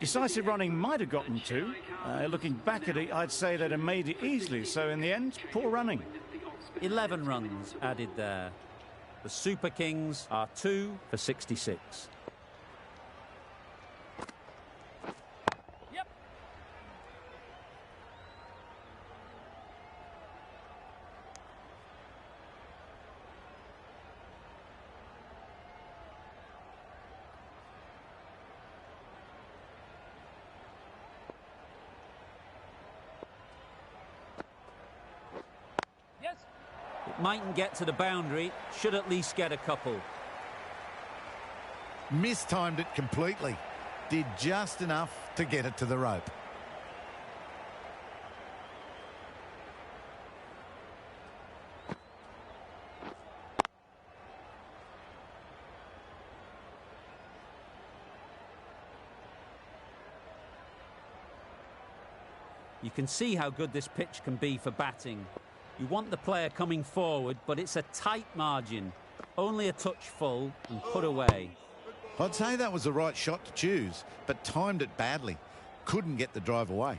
Decisive running might have gotten two. Looking back at it, I'd say they'd have made it easily. So in the end, poor running. 11 runs added there. The Super Kings are 2 for 66. Mightn't get to the boundary, should at least get a couple. Mistimed it completely. Did just enough to get it to the rope. You can see how good this pitch can be for batting. You want the player coming forward, but it's a tight margin. Only a touch full and put away. I'd say that was the right shot to choose, but timed it badly. Couldn't get the drive away.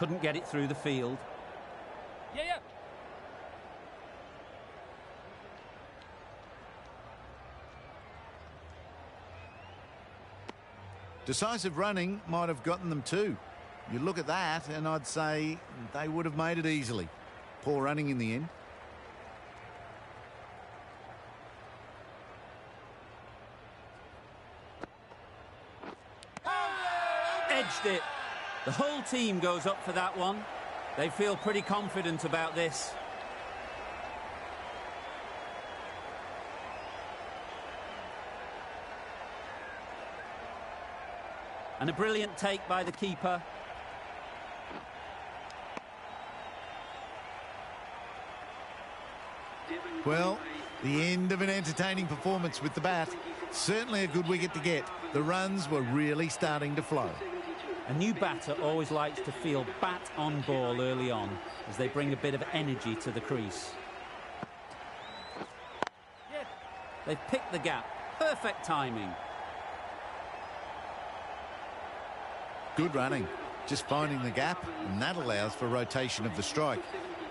Couldn't get it through the field. Decisive running might have gotten them too. You look at that and I'd say they would have made it easily. Poor running in the end. edged it. The whole team goes up for that one. They feel pretty confident about this. And a brilliant take by the keeper. Well, the end of an entertaining performance with the bat. Certainly a good wicket to get. The runs were really starting to flow. A new batter always likes to feel bat on ball early on, as they bring a bit of energy to the crease. They've picked the gap. Perfect timing. Good running. Just finding the gap, and that allows for rotation of the strike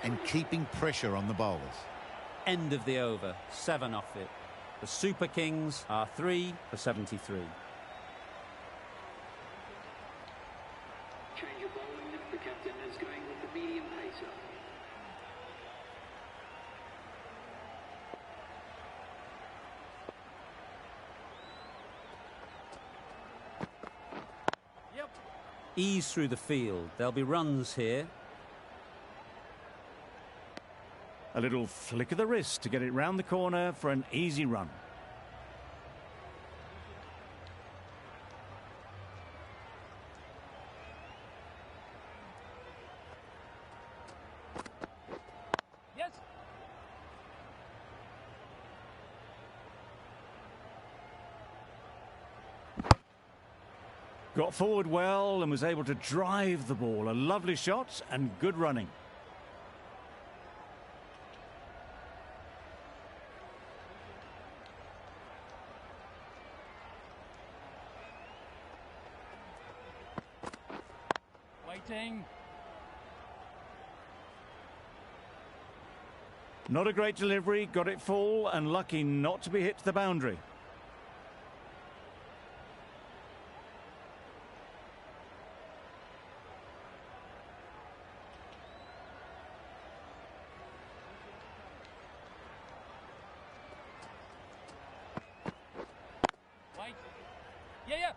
and keeping pressure on the bowlers. End of the over. 7 off it. The Super Kings are 3 for 73. Change of bowling. The captain is going with the medium pacer. Yep. Ease through the field. There'll be runs here. A little flick of the wrist to get it round the corner for an easy run. Yes. Got forward well and was able to drive the ball. A lovely shot and good running. Waiting. Not a great delivery, got it full and lucky not to be hit to the boundary. Wait. Yeah.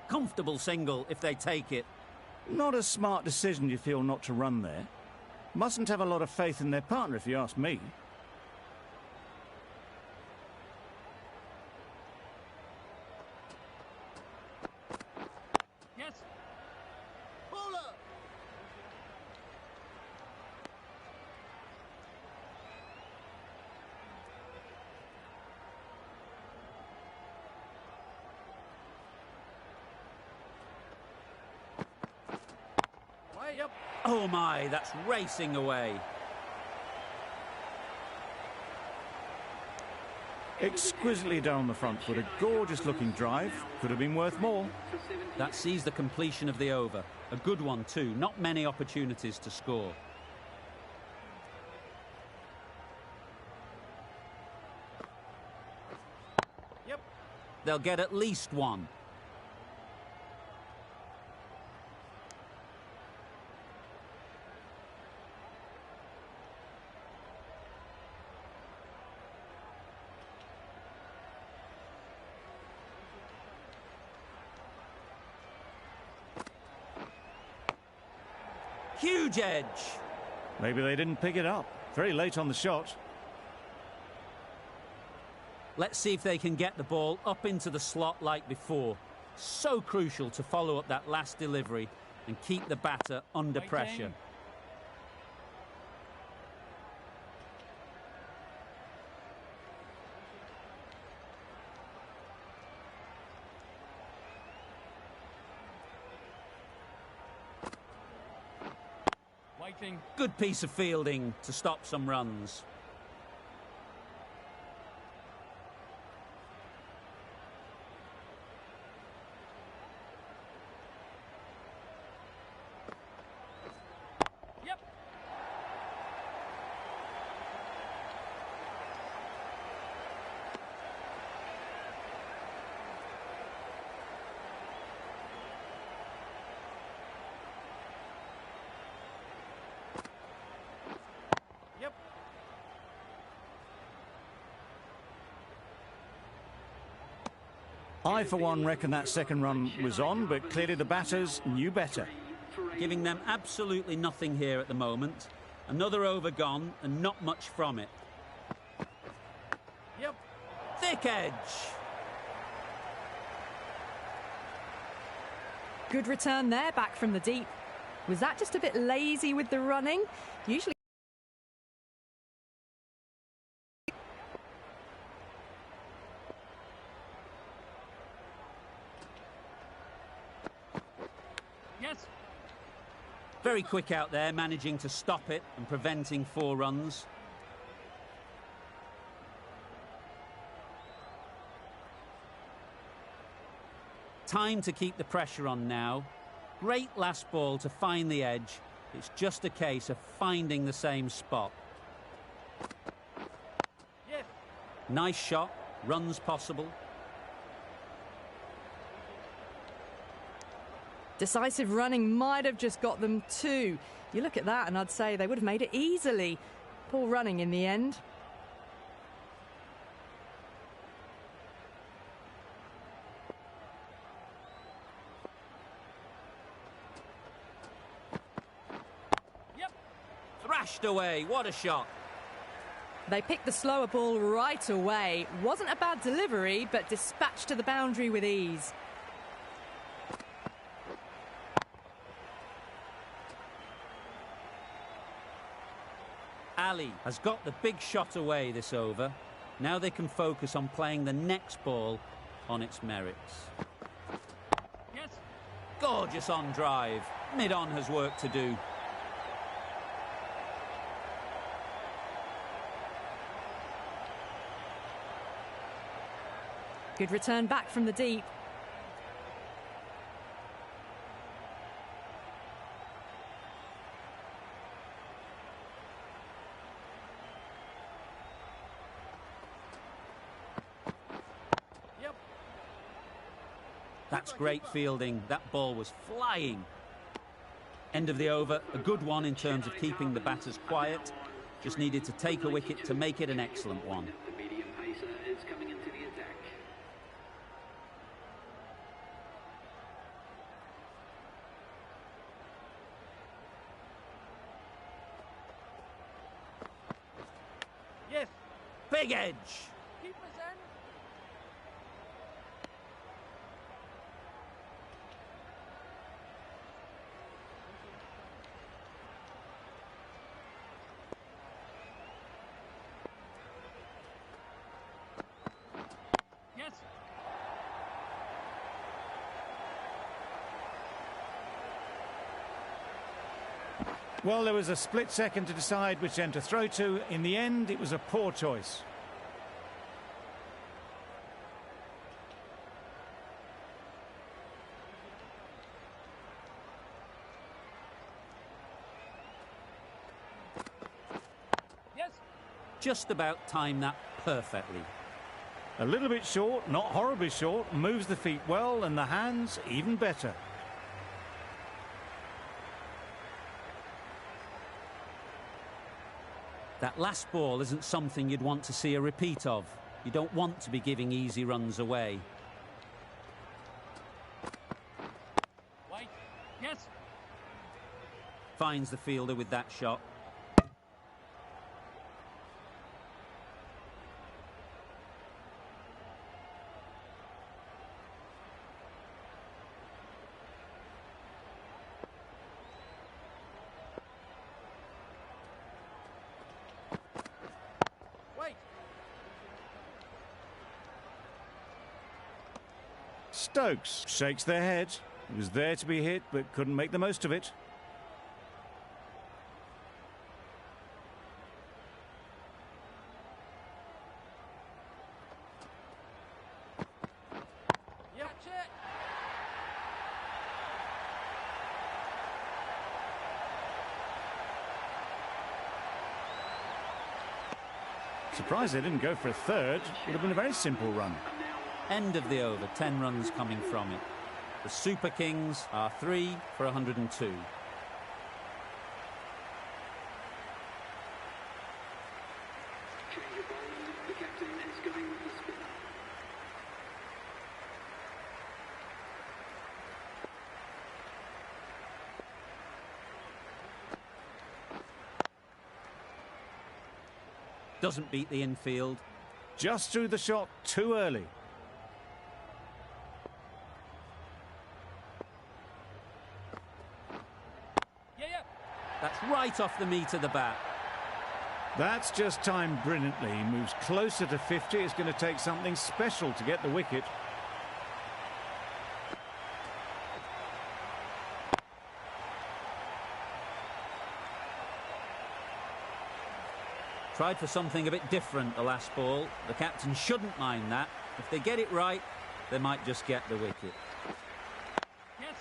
Comfortable single if they take it. Not a smart decision, you feel, not to run there. Mustn't have a lot of faith in their partner, if you ask me. Yes. Yep. Oh my, that's racing away. Exquisitely down the front foot, a gorgeous looking drive. Could have been worth more. That sees the completion of the over. A good one too. Not many opportunities to score. Yep. They'll get at least one. Huge edge. Maybe they didn't pick it up. Very late on the shot. Let's see if they can get the ball up into the slot like before. So crucial to follow up that last delivery and keep the batter under pressure. Waiting. Good piece of fielding to stop some runs. Yep. I, for one, reckon that second run was on, but clearly the batters knew better. Giving them absolutely nothing here at the moment. Another over gone and not much from it. Yep. Thick edge. Good return there, back from the deep. Was that just a bit lazy with the running? Usually. Yes. Very quick out there, managing to stop it and preventing 4 runs. Time to keep the pressure on now. Great last ball to find the edge. It's just a case of finding the same spot. Yes. Nice shot, runs possible. Decisive running might have just got them 2. You look at that and I'd say they would have made it easily. Poor running in the end. Yep. Thrashed away, what a shot. They picked the slower ball right away. Wasn't a bad delivery, but dispatched to the boundary with ease. Ali has got the big shot away this over. Now they can focus on playing the next ball on its merits. Yes. Gorgeous on drive. Mid-on has work to do. Good return back from the deep. Yep. That's great fielding. That ball was flying. End of the over. A good one in terms of keeping the batters quiet. Just needed to take a wicket to make it an excellent one. The medium pacer is coming into the attack. Yes. Big edge. Keep us in. Yes. Well, there was a split second to decide which end to throw to. In the end, it was a poor choice. Yes. Just about timed that perfectly. A little bit short, not horribly short, moves the feet well and the hands even better. That last ball isn't something you'd want to see a repeat of. You don't want to be giving easy runs away. White. Yes. Finds the fielder with that shot. Wait. Stokes shakes their head. It was there to be hit, but couldn't make the most of it. Yep. Catch it. Surprised they didn't go for a third. Would have been a very simple run. End of the over, 10 runs coming from it. The Super Kings are 3 for 102. Change of bowling. The captain is going with the spinner. Doesn't beat the infield. Just threw the shot too early. That's right off the meat of the bat. That's just timed brilliantly. He moves closer to 50. It's going to take something special to get the wicket. Tried for something a bit different the last ball. The captain shouldn't mind that. If they get it right, they might just get the wicket. Yes.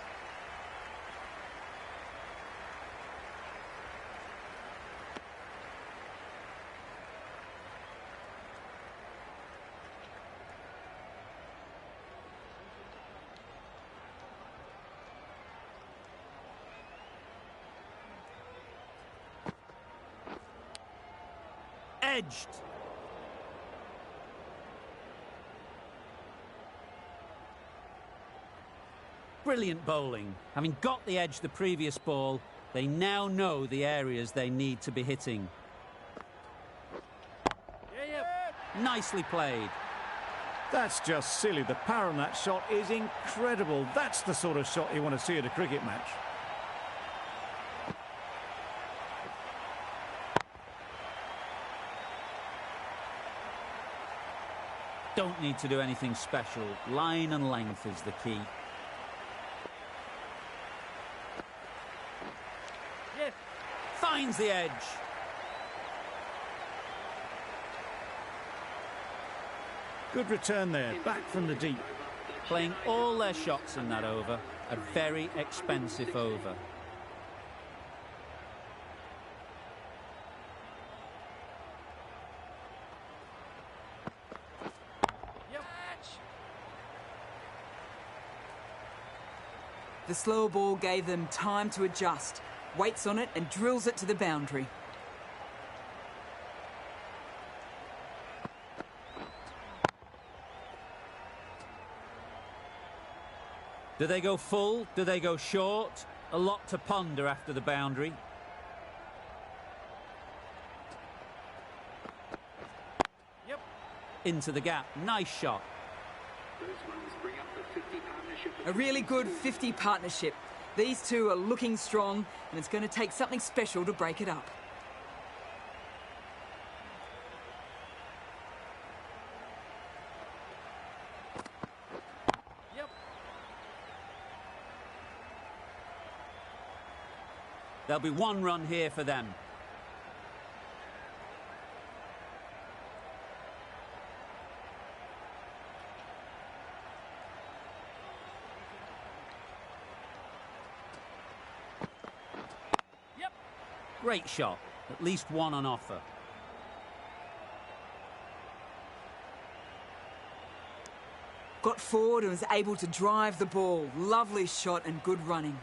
Edged. Brilliant bowling. Having got the edge the previous ball, they now know the areas they need to be hitting. Nicely played. That's just silly. The power on that shot is incredible. That's the sort of shot you want to see at a cricket match. Don't need to do anything special. Line and length is the key. Yes. Finds the edge. Good return there, back from the deep. Playing all their shots in that over. A very expensive over. The slower ball gave them time to adjust. Waits on it and drills it to the boundary. Do they go full? Do they go short? A lot to ponder after the boundary. Yep. Into the gap. Nice shot. Those runs bring up the 50 partnership. A really good 50 partnership. These two are looking strong, and it's going to take something special to break it up. Yep. There'll be one run here for them. Great shot. At least one on offer. Got forward and was able to drive the ball. Lovely shot and good running.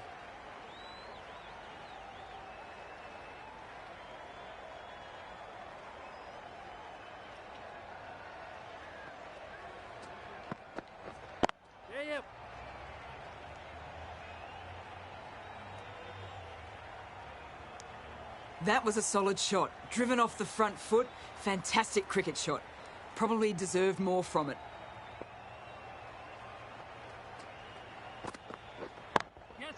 Yep. That was a solid shot. Driven off the front foot. Fantastic cricket shot. Probably deserved more from it. Yes.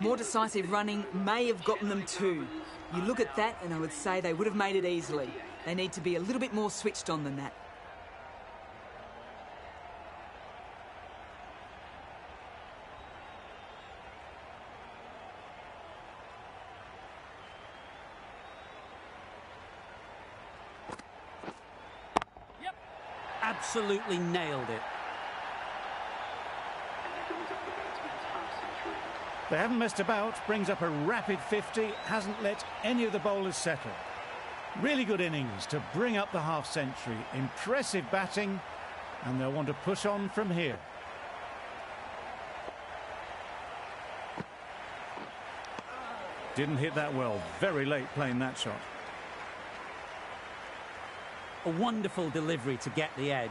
More decisive running may have gotten them two. You look at that and I would say they would have made it easily. They need to be a little bit more switched on than that. Absolutely nailed it. They haven't messed about, brings up a rapid 50, hasn't let any of the bowlers settle. Really good innings to bring up the half-century. Impressive batting, and they'll want to push on from here. Didn't hit that well, very late playing that shot. A wonderful delivery to get the edge.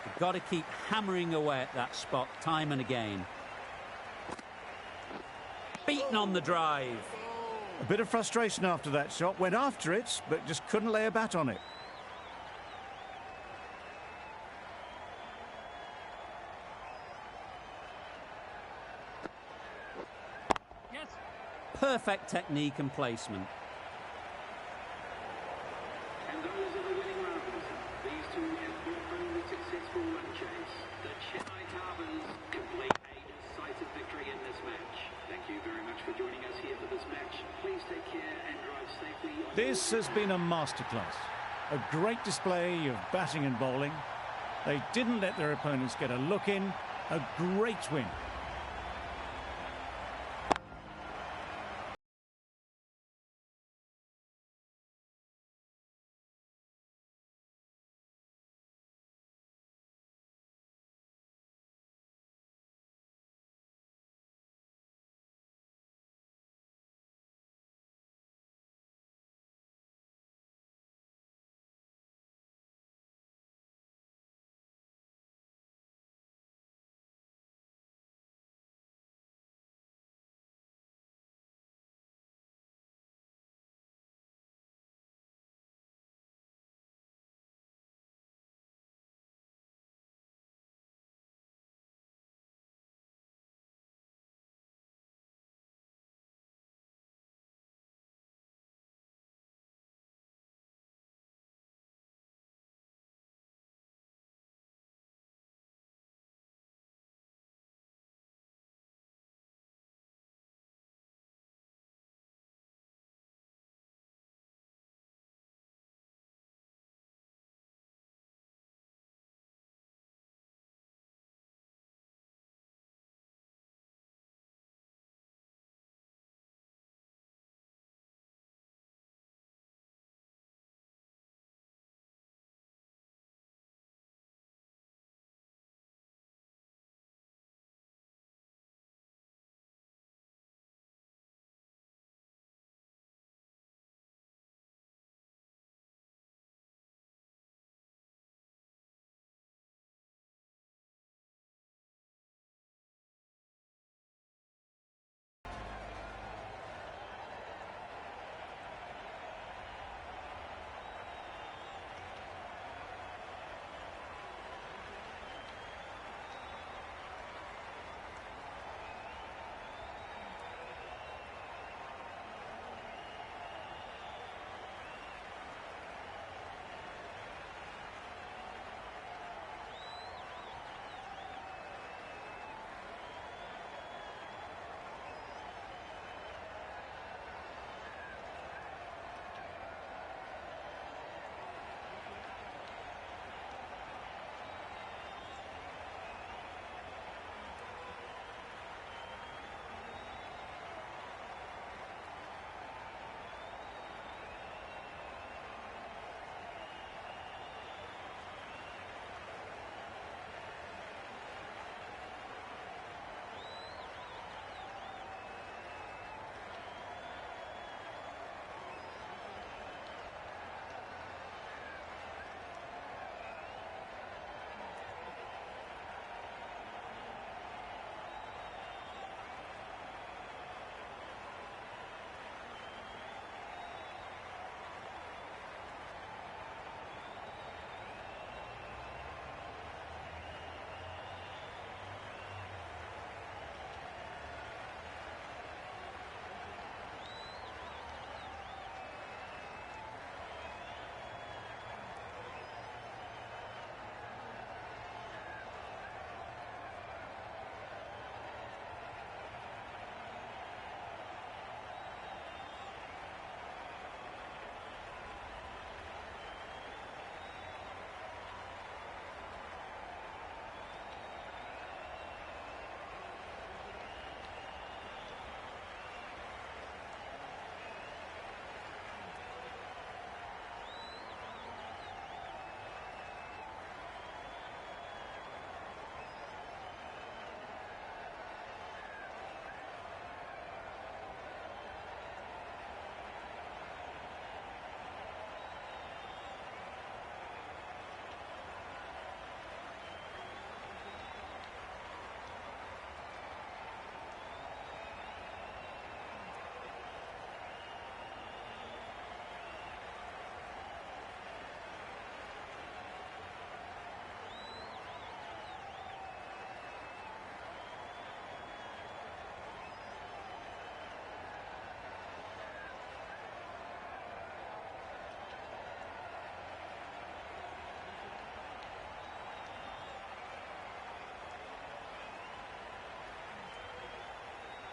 You've got to keep hammering away at that spot time and again. Beaten beaten on the drive. A bit of frustration after that shot. Went after it, but just couldn't lay a bat on it. Yes. Perfect technique and placement. And those are the winning runs. These two have brought home the successful run chase. The Chennai Titans complete a decisive victory in this match. Thank you very much for joining us here for this match. Please take care and drive safely. This has been a masterclass. A great display of batting and bowling. They didn't let their opponents get a look in. A great win.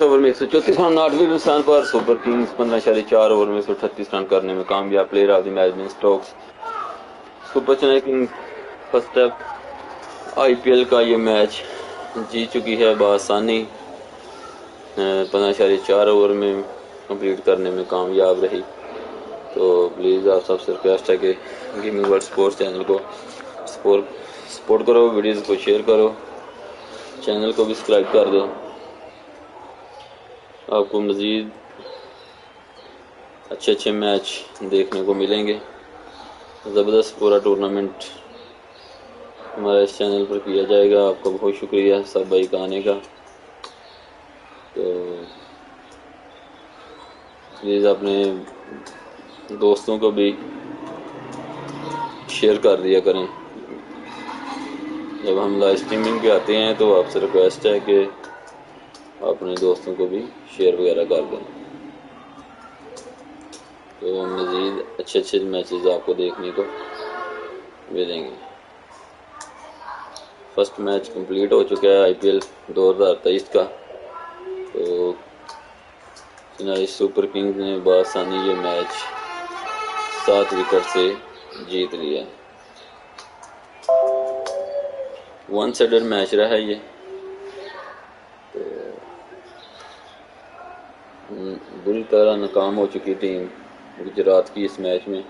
Over में 134 run, 8 स्थान पर super Kings 15.4 over में 138 run करने में कामयाब। Player of the match में Stokes. Super Chennai Kings first step IPL का ये मैच जीत चुकी है बआसानी। 15.4 ओवर में कंप्लीट करने में कामयाब रही। तो प्लीज़ आप सबसे रिक्वेस्ट है कि गेमिंग वर्ल्ड स्पोर्ट्स चैनल को सपोर्ट करो, वीडियोज़ को शेयर करो, चैनल को भी सब्सक्राइब कर दो। आपको मज़ीद अच्छे मैच देखने को मिलेंगे। ज़बरदस्त पूरा टूर्नामेंट हमारे इस चैनल पर किया जाएगा। आपका बहुत शुक्रिया सब भाई का आने का। तो प्लीज़ अपने दोस्तों को भी शेयर कर दिया करें। जब हम लाइव स्ट्रीमिंग पे आते हैं तो आपसे रिक्वेस्ट है कि अपने दोस्तों को भी शेयर वगैरह कर दें। तो मज़ीद अच्छे मैचेस आपको देखने को मिलेंगे। फर्स्ट मैच कंप्लीट हो चुका है आईपीएल 2023 का। तो चेन्नई सुपर किंग्स ने बआसानी ये मैच 7 विकेट से जीत लिया। वन साइडेड मैच रहा है ये। तो बुरी तरह नाकाम हो चुकी टीम गुजरात की इस मैच में।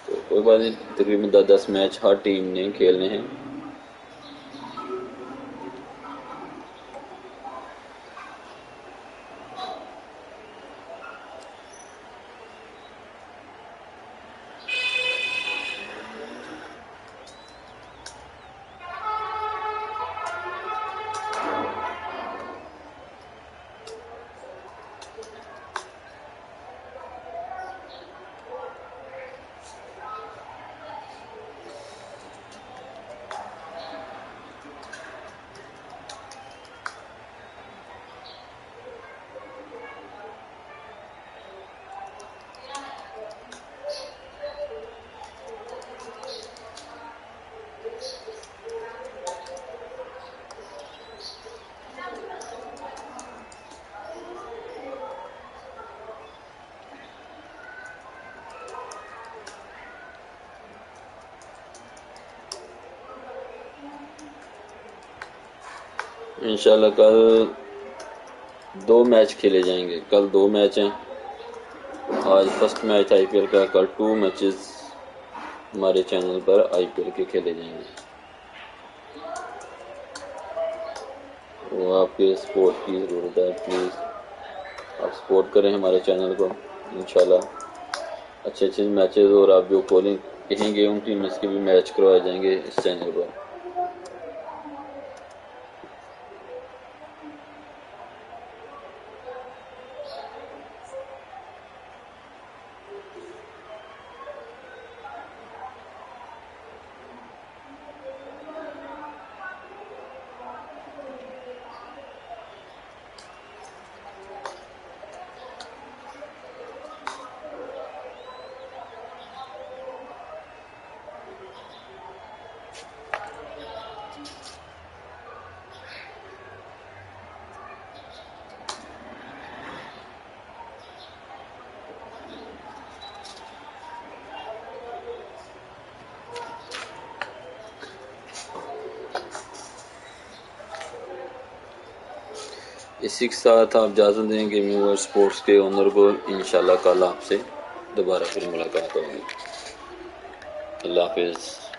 तो कोई बात नहीं, तकरीबन 10 मैच हर टीम ने खेलने हैं। इंशाल्लाह कल 2 मैच खेले जाएंगे। कल 2 मैच हैं। आज फर्स्ट मैच आईपीएल का, कल 2 मैचेस हमारे चैनल पर आईपीएल के खेले जाएंगे। वो आपके सपोर्ट की ज़रूरत है। प्लीज़ आप सपोर्ट करें हमारे चैनल को। इंशाल्लाह अच्छे मैचेस और आप जो पोलिंग कहेंगे उन टीम्स के भी मैच करवाए जाएंगे इस चैनल पर। इसी के साथ आप इजाज़त दें गेमिंग वर्ल्ड स्पोर्ट्स के ओनर को। इंशाल्लाह कल आपसे दोबारा फिर मुलाकात होगी। अल्लाह हाफिज़।